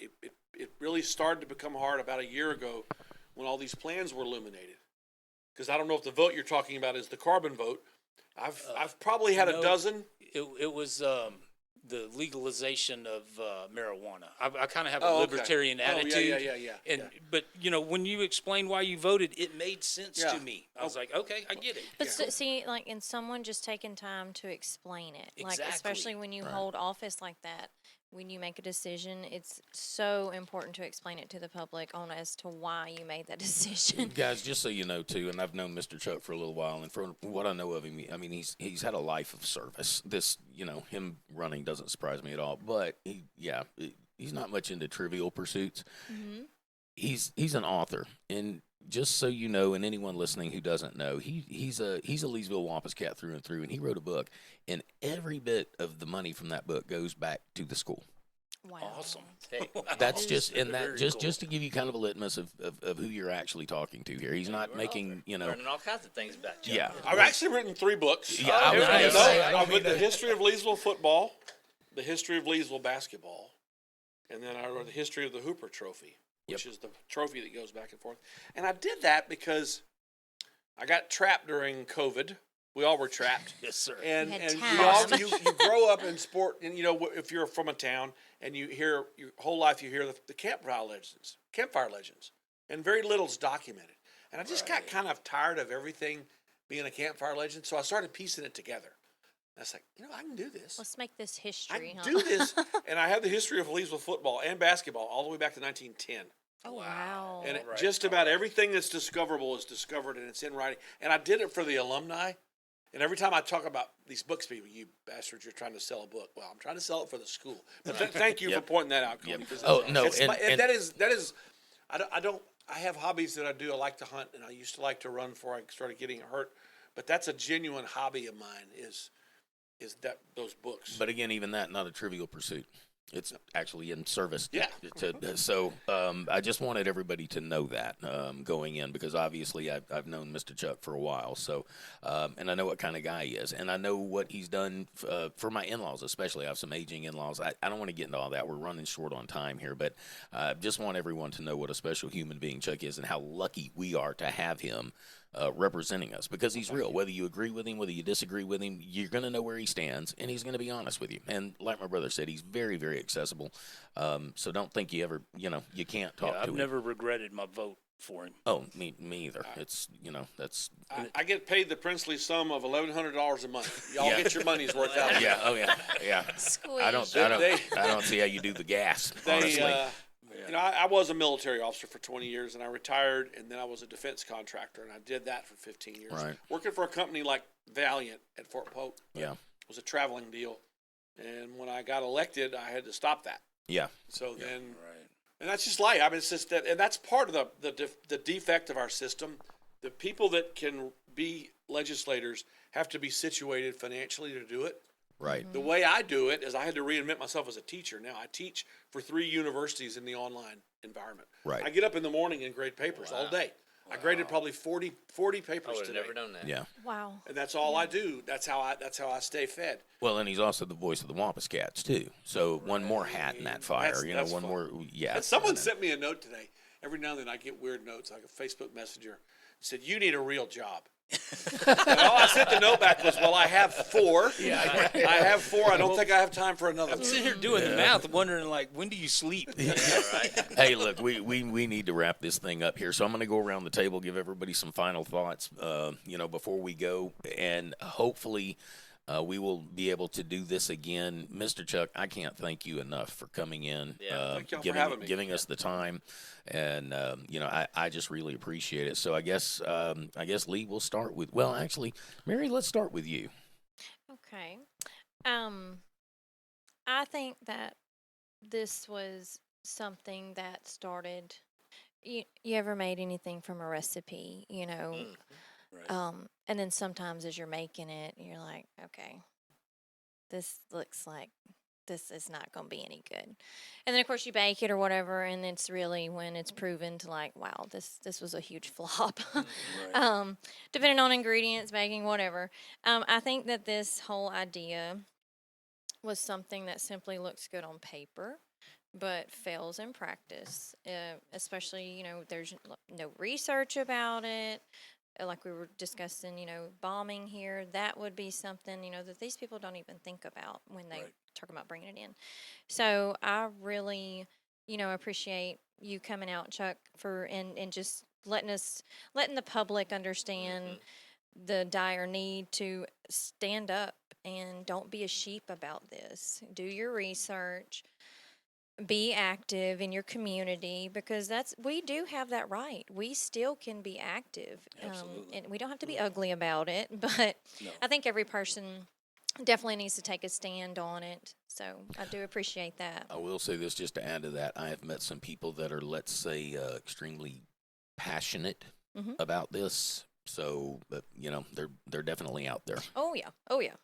It really started to become hard about a year ago when all these plans were illuminated. Because I don't know if the vote you're talking about is the carbon vote. I've probably had a no. dozen. It was the legalization of marijuana. I kind of have a Oh, okay. libertarian Oh, yeah, attitude. yeah. And but when you explained why you voted, it made sense Yeah. to me. I was like, okay, I get it. But see, like, and someone just taking time to explain it, like, Exactly. especially when you hold office like that, when you make a decision, it's so important to explain it to the public on as to why you made that decision. Guys, just so you know too, and I've known Mr. Chuck for a little while, and from what I know of him, I mean he's had a life of service. This, him running doesn't surprise me at all. But he's not much into trivial pursuits. Mm-hmm. He's an author, and just so you know, and anyone listening who doesn't know, he's a Leesville Wampus cat through and through, and he wrote a book, and every bit of the money from that book goes back to the school. Wow. Awesome. Hey, That's just and that Very just cool. just to give you kind of a litmus of who you're actually talking to here. He's not we're making learning all kinds of things about you. yeah. I've actually written 3 books. Yeah, I was Everybody gonna knows. say, I don't I've mean written the to- history of Leesville football, the history of Leesville basketball, and then I wrote the history of the Hooper Trophy, which is the trophy that goes back and forth. And I did that because I got trapped during COVID. We all were trapped. Yes, sir. And You had and you time. you grow up in sport, and if you're from a town and you hear your whole life you hear the campfire legends, and very little's documented. And I just got kind of tired of everything being a campfire legend, so I started piecing it together. And I was like, I can do this. Let's make this I history, can huh? do this, and I have the history of Leesville football and basketball all the way back to 1910. Oh, wow. And Right. just about everything that's discoverable is discovered, and it's in writing. And I did it for the alumni. And every time I talk about these books, people, you bastards, you're trying to sell a book. Well, I'm trying to sell it for the school. But thank you for pointing that out, Cody. Because Oh, no, it's and- that is. I have hobbies that I do. I like to hunt, and I used to like to run before I started getting hurt. But that's a genuine hobby of mine. Is those books? But again, even that, not a trivial pursuit. It's actually in service. Yeah. So I just wanted everybody to know that going in, because obviously I've known Mr. Chuck for a while. So and I know what kind of guy he is, and I know what he's done for my in-laws, especially. I have some aging in-laws. I don't want to get into all that. We're running short on time here, but just want everyone to know what a special human being Chuck is and how lucky we are to have him representing us, because he's real. Whether you agree with him, whether you disagree with him, you're going to know where he stands, and he's going to be honest with you. And like my brother said, he's very, very accessible. So don't think you ever, you can't talk I've to him. never regretted my vote for him. Oh, me either. It's, that's. I get paid the princely sum of $1,100 a month. Y'all Yeah. get your money's worth out of it. Yeah. Oh, yeah. Yeah. Squeeze. I don't see how you do the gas, honestly. I was a military officer for 20 years, and I retired, and then I was a defense contractor, and I did that for 15 years. Right. Working for a company like Valiant at Fort Polk. Yeah. It was a traveling deal. And when I got elected, I had to stop that. Yeah. So then, Right. and that's just life. I mean, it's just that, and that's part of the defect of our system. The people that can be legislators have to be situated financially to do it. Right. The way I do it is I had to reinvent myself as a teacher. Now I teach for 3 universities in the online environment. Right. I get up in the morning and grade papers all day. I graded probably 40 I papers would have today. never known that. Yeah. Wow. And that's all I do. That's how I stay fed. Well, and he's also the voice of the Wampus Cats too. So one more hat in that fire. That's one fun. more. Yeah. And someone sent me a note today. Every now and then I get weird notes, like a Facebook Messenger. It said, "You need a real job." And all I sent the note back was, "Well, I have 4. Yeah. I have 4. I don't think I have time for another I'm one." sitting here doing the math, wondering when do you sleep? Hey, look, we need to wrap this thing up here. So I'm going to go around the table, give everybody some final thoughts, before we go, and hopefully we will be able to do this again. Mr. Chuck, I can't thank you enough for coming in, Yeah. Thank y'all for having me. giving us the time, and I just really appreciate it. So I guess Lee, we'll start with. Well, actually, Mary, let's start with you. Okay. I think that this was something that started. You ever made anything from a recipe, you know? Right. And then sometimes as you're making it, you're like, okay, this looks like this is not going to be any good. And then of course you bake it or whatever, and it's really when it's proven to like, wow, this was a huge flop. Right. Depending on ingredients, baking, whatever. I think that this whole idea was something that simply looks good on paper but fails in practice. Especially, there's no research about it. Like we were discussing, bombing here, that would be something, that these people don't even think about when they Right. talk about bringing it in. So I really, appreciate you coming out, Chuck, and just letting the public understand the dire need to stand up and don't be a sheep about this. Do your research, be active in your community, because we do have that right. We still can be active, Absolutely. and we don't have to be ugly about it. But No. I think every person definitely needs to take a stand on it. So I do appreciate that. I will say this just to add to that. I have met some people that are, let's say, extremely passionate Mhm. about this. So, but they're definitely out there. Oh yeah, oh yeah.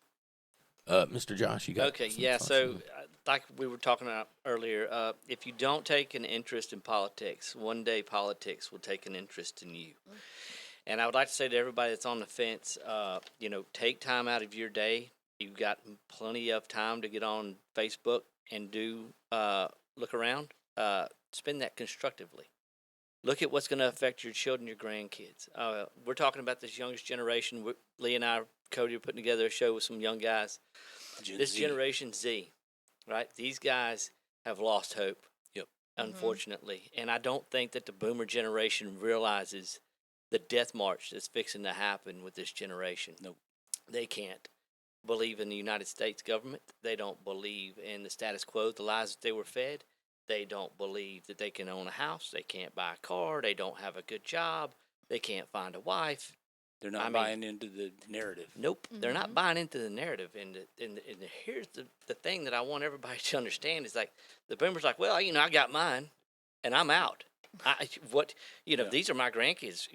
Mr. Josh, you got Okay, some yeah. thoughts So, on that? like we were talking about earlier, if you don't take an interest in politics, one day politics will take an interest in you. And I would like to say to everybody that's on the fence, take time out of your day. You've got plenty of time to get on Facebook and look around. Spend that constructively. Look at what's going to affect your children, your grandkids. We're talking about this youngest generation. Lee and I, Cody, are putting together a show with some young guys. This Z. Generation Z, right? These guys have lost hope. Yep. Unfortunately. And I don't think that the boomer generation realizes the death march that's fixing to happen with this generation. Nope. They can't believe in the United States government. They don't believe in the status quo, the lies that they were fed. They don't believe that they can own a house. They can't buy a car. They don't have a good job. They can't find a wife. They're not buying into the narrative. Nope, they're not buying into the narrative. And here's the thing that I want everybody to understand is like the boomers like, well, I got mine, and I'm out. These are my grandkids.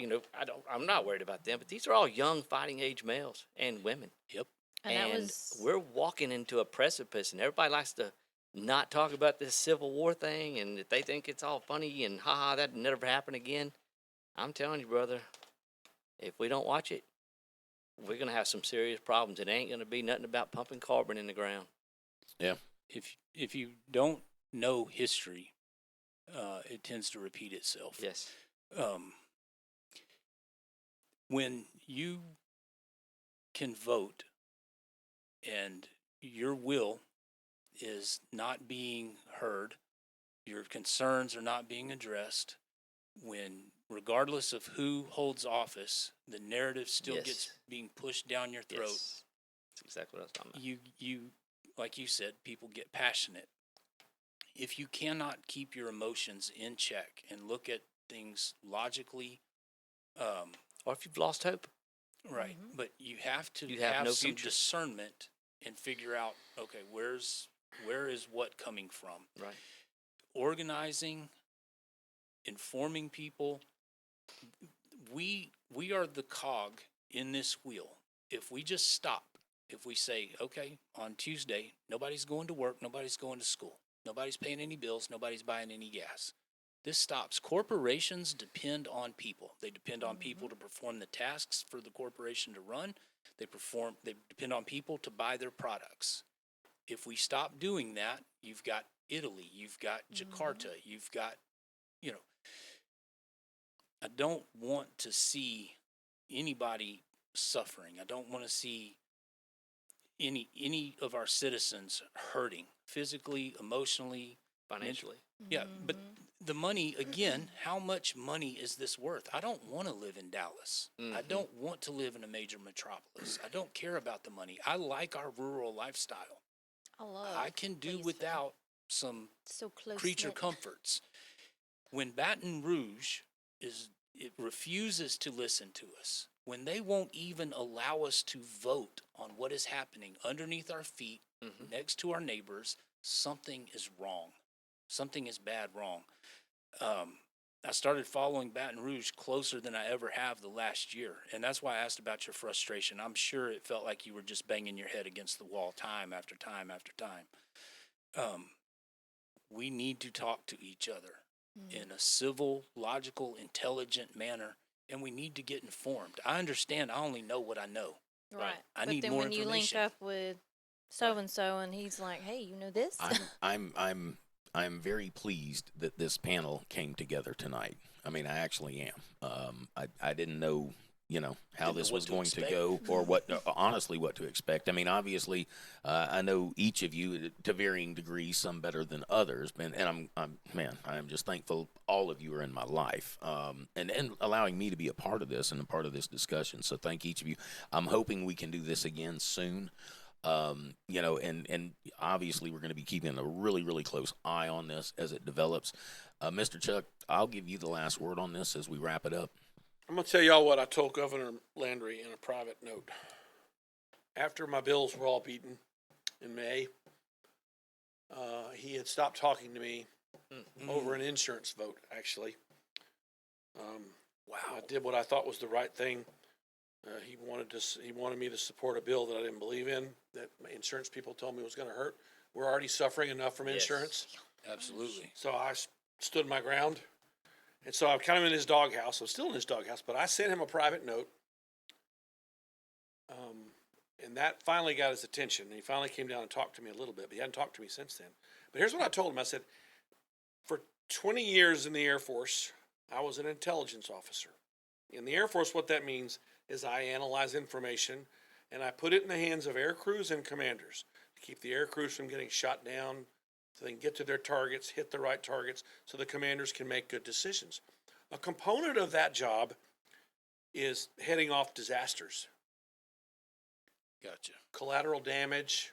I'm not worried about them, but these are all young fighting age males and women. Yep. And We're walking into a precipice, and everybody likes to not talk about this Civil War thing, and if they think it's all funny and haha, that'd never happen again. I'm telling you, brother, if we don't watch it, we're gonna have some serious problems. It ain't gonna be nothing about pumping carbon in the ground. Yeah. If you don't know history, it tends to repeat itself. Yes. When you can vote and your will is not being heard, your concerns are not being addressed, when regardless of who holds office, the narrative still Yes. gets being pushed down your throat. Yes. That's exactly what I was talking about. You like you said, people get passionate. If you cannot keep your emotions in check and look at things logically, Or if you've lost hope. right, but you have to You have have no some future. discernment and figure out, okay, where is what coming from? Right. Organizing, informing people. We are the cog in this wheel. If we just stop, if we say, okay, on Tuesday, nobody's going to work, nobody's going to school, nobody's paying any bills, nobody's buying any gas. This stops. Corporations depend on people. They depend on people to perform the tasks for the corporation to run. They depend on people to buy their products. If we stop doing that, you've got Italy, you've got Jakarta, you've got, I don't want to see anybody suffering. I don't want to see any of our citizens hurting physically, emotionally, Financially. yeah, but the money, again, how much money is this worth? I don't want to live in Dallas. I don't want to live in a major metropolis. I don't care about the money. I like our rural lifestyle. I can do Leesville. without some So close. creature comforts. When Baton Rouge it refuses to listen to us, when they won't even allow us to vote on what is happening underneath our feet, next to our neighbors, something is wrong. Something is bad wrong. I started following Baton Rouge closer than I ever have the last year, and that's why I asked about your frustration. I'm sure it felt like you were just banging your head against the wall time after time after time. We need to talk to each other in a civil, logical, intelligent manner, and we need to get informed. I understand I only know what I know. Right. I but need then more when you link information. up with so and so, and he's like, "Hey, you know this?" I'm very pleased that this panel came together tonight. I mean, I actually am. I didn't know, how Didn't know this what was to going expect. to go, or honestly, what to expect. I mean, obviously, I know each of you to varying degrees, some better than others, and I'm just thankful all of you are in my life, and allowing me to be a part of this and a part of this discussion. So thank each of you. I'm hoping we can do this again soon. And obviously we're going to be keeping a really, really close eye on this as it develops. Mr. Chuck, I'll give you the last word on this as we wrap it up. I'm going to tell y'all what I told Governor Landry in a private note. After my bills were all beaten in May, he had stopped talking to me over an insurance vote, actually. I did what I thought was the right thing. He wanted me to support a bill that I didn't believe in, that my insurance people told me was going to hurt. We're already suffering enough from insurance. Absolutely. So I stood my ground. And so I'm kind of in his doghouse. I'm still in his doghouse, but I sent him a private note. And that finally got his attention. And he finally came down and talked to me a little bit, but he hadn't talked to me since then. But here's what I told him. I said, for 20 years in the Air Force, I was an intelligence officer. In the Air Force, what that means is I analyze information and I put it in the hands of air crews and commanders to keep the air crews from getting shot down, so they can get to their targets, hit the right targets, so the commanders can make good decisions. A component of that job is heading off disasters. Gotcha. Collateral damage,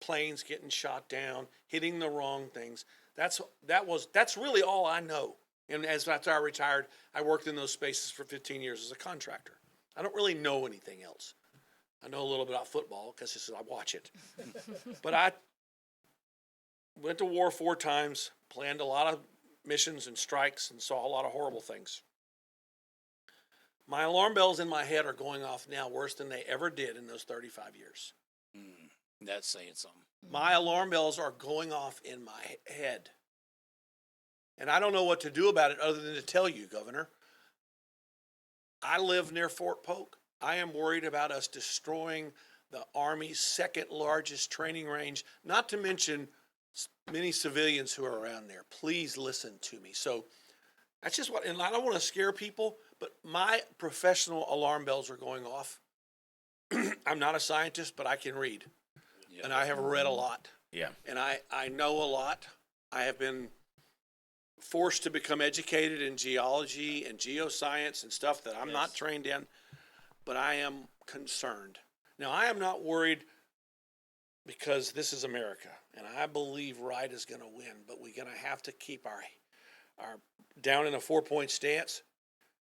planes getting shot down, hitting the wrong things. That's really all I know. And after I retired, I worked in those spaces for 15 years as a contractor. I don't really know anything else. I know a little bit about football because I watch it. But I went to war 4 times, planned a lot of missions and strikes, and saw a lot of horrible things. My alarm bells in my head are going off now worse than they ever did in those 35 years. That's saying something. My alarm bells are going off in my head. And I don't know what to do about it other than to tell you, Governor. I live near Fort Polk. I am worried about us destroying the Army's second largest training range, not to mention many civilians who are around there. Please listen to me. So that's just and I don't want to scare people, but my professional alarm bells are going off. I'm not a scientist, but I can read. Yeah. And I have read a lot. Yeah. And I know a lot. I have been forced to become educated in geology and geoscience and stuff that I'm not trained in, but I am concerned. Now, I am not worried because this is America, and I believe right is going to win, but we're going to have to keep our down in a 4-point stance.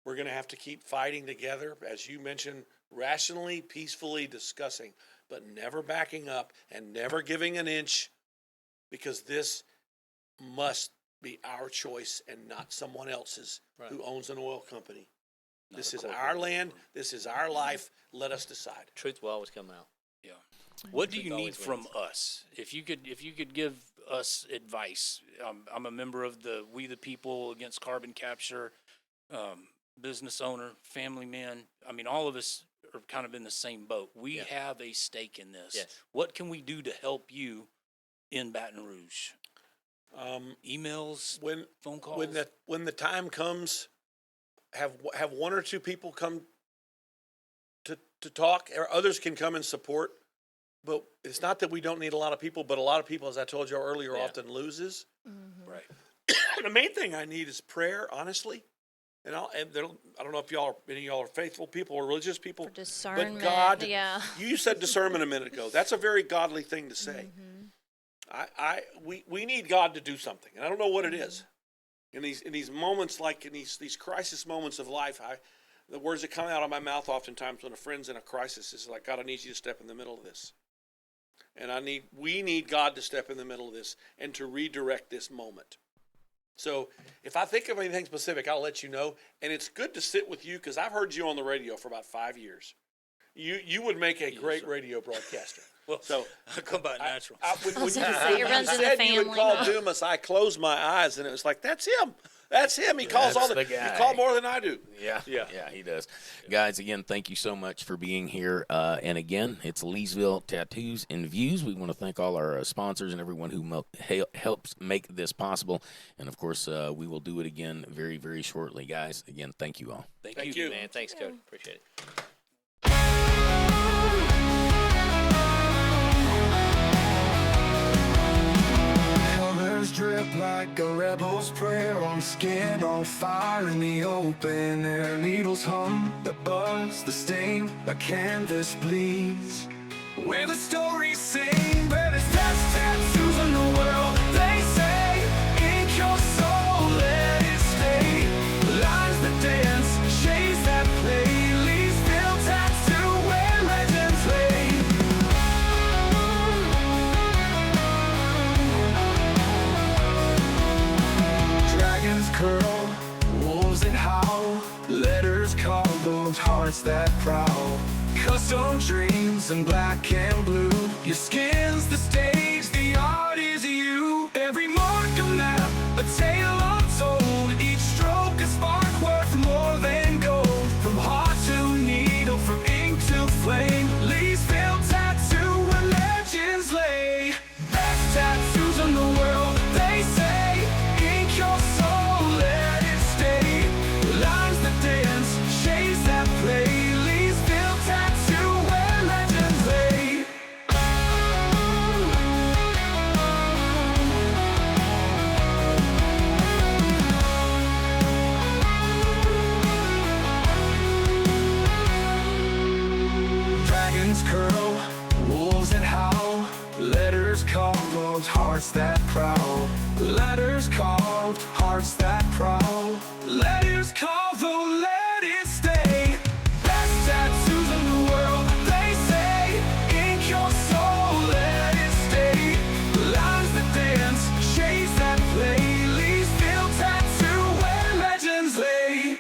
We're going to have to keep fighting together, as you mentioned, rationally, peacefully discussing, but never backing up and never giving an inch, because this must be our choice and not someone else's who owns an oil company. This is our land. This is our life. Let us decide. Truth will always come out. Yeah. What do you Truth need always from wins. us? If you could give us advice. I'm a member of the We the People Against Carbon Capture, business owner, family man. I mean, all of us are kind of in the same boat. We have a stake in this. Yes. What can we do to help you in Baton Rouge? Emails, phone calls. When the time comes, have 1 or 2 people come to talk, or others can come and support. But it's not that we don't need a lot of people, but a lot of people, as I told you earlier, often loses. Mm-hmm. Right. The main thing I need is prayer, honestly. And I don't know if any of y'all are faithful people or religious people. For discernment, but God, yeah. You said discernment a minute ago. That's a very godly thing to say. We need God to do something, and I don't know what it is. In these moments, like in these crisis moments of life, the words that come out of my mouth oftentimes when a friend's in a crisis is like, God, I need you to step in the middle of this. And we need God to step in the middle of this and to redirect this moment. So if I think of anything specific, I'll let you know. And it's good to sit with you because I've heard you on the radio for about 5 years. You would make a great radio broadcaster. Well, so I come by natural. When you It runs in the said you would family. call Dumas, I closed my eyes and it was like, that's him. That's him. He calls That's all the he guy. call more than I do. Yeah, he does. Guys, again, thank you so much for being here. And again, it's Leesville Tattoos and Views. We want to thank all our sponsors and everyone who helps make this possible. And, of course, we will do it again very, very shortly. Guys, again, thank you all. Thank you, man. Thanks, Cody. Appreciate it. Colors drip like a rebel's prayer on skin on fire in the open air. Needles hum, the buzz, the stain, the canvas bleeds. Where the stories sing, where there's best tattoos in the world. They say, ink your soul, let it stay. Lines that dance, shades that play. Leesville tattoo where legends lay. Dragons curl, wolves that howl. Letters carve those hearts that prowl. Custom dreams in black and blue. Your skin's the stage, the art is you. Every mark a map, a tale untold. Each stroke a spark worth more than gold. From heart to needle, from ink to flame. Leesville tattoo where legends lay. Best tattoos in the world, they say. Ink your soul, let it stay. Lines that dance, shades that play. Leesville tattoo where legends lay. Dragons curl, wolves that howl. Letters carved, those hearts that prowl. Letters carved, hearts that prowl. Letters carved, oh let it stay. Best tattoos in the world, they say. Ink your soul, let it stay. Lines that dance, shades that play. Leesville tattoo where legends lay.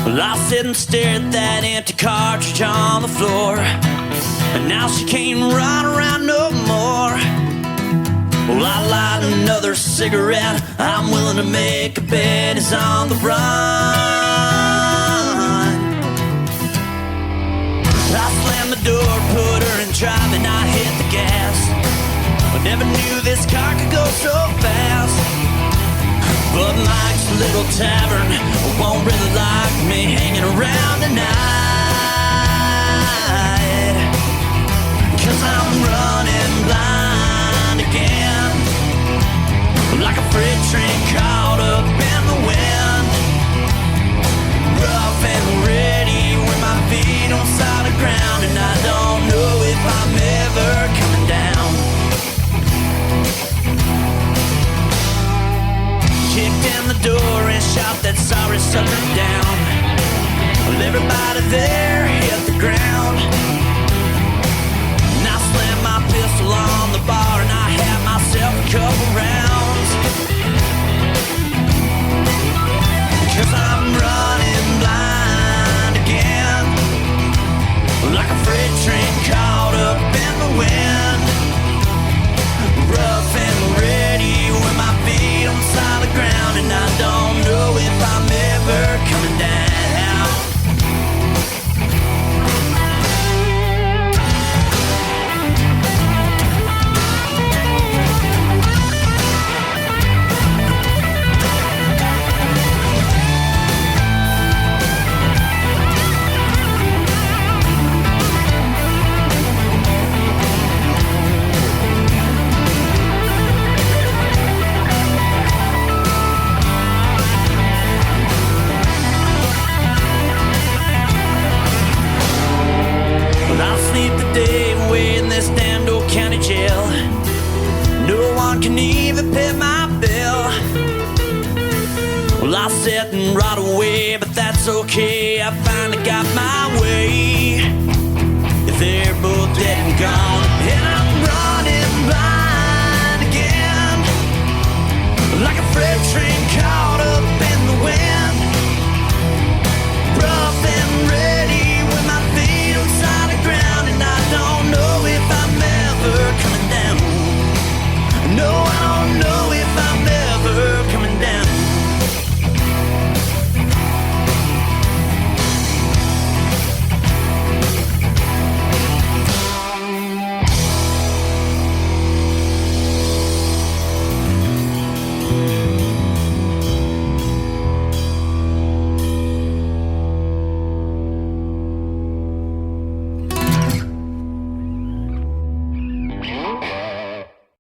Well, I sit and stare at that empty cartridge on the floor, and now she can't run around no more. Well, I light another cigarette, I'm willing to make a bet it's on the run. I slammed the door, put her in drive, and I hit the gas. I never knew this car could go so fast. But Mike's little tavern won't really like me hanging around tonight, 'cause I'm running blind again, like a freight train caught up in the wind. Rough and ready with my feet on solid ground, and I don't know if I'm ever coming down. Kicked in the door and shot that sorry sucker down. Well, everybody there hit the ground, and I slammed my pistol on the bar, and I had myself a couple rounds, 'cause I'm running blind again, like a freight train caught up in the wind. Rough and ready with my feet on solid ground, and I don't know if I'm ever coming down. Well, I said and right away, but that's okay. I finally got my way. They're both dead and gone, and I'm running blind again, like a freight train caught up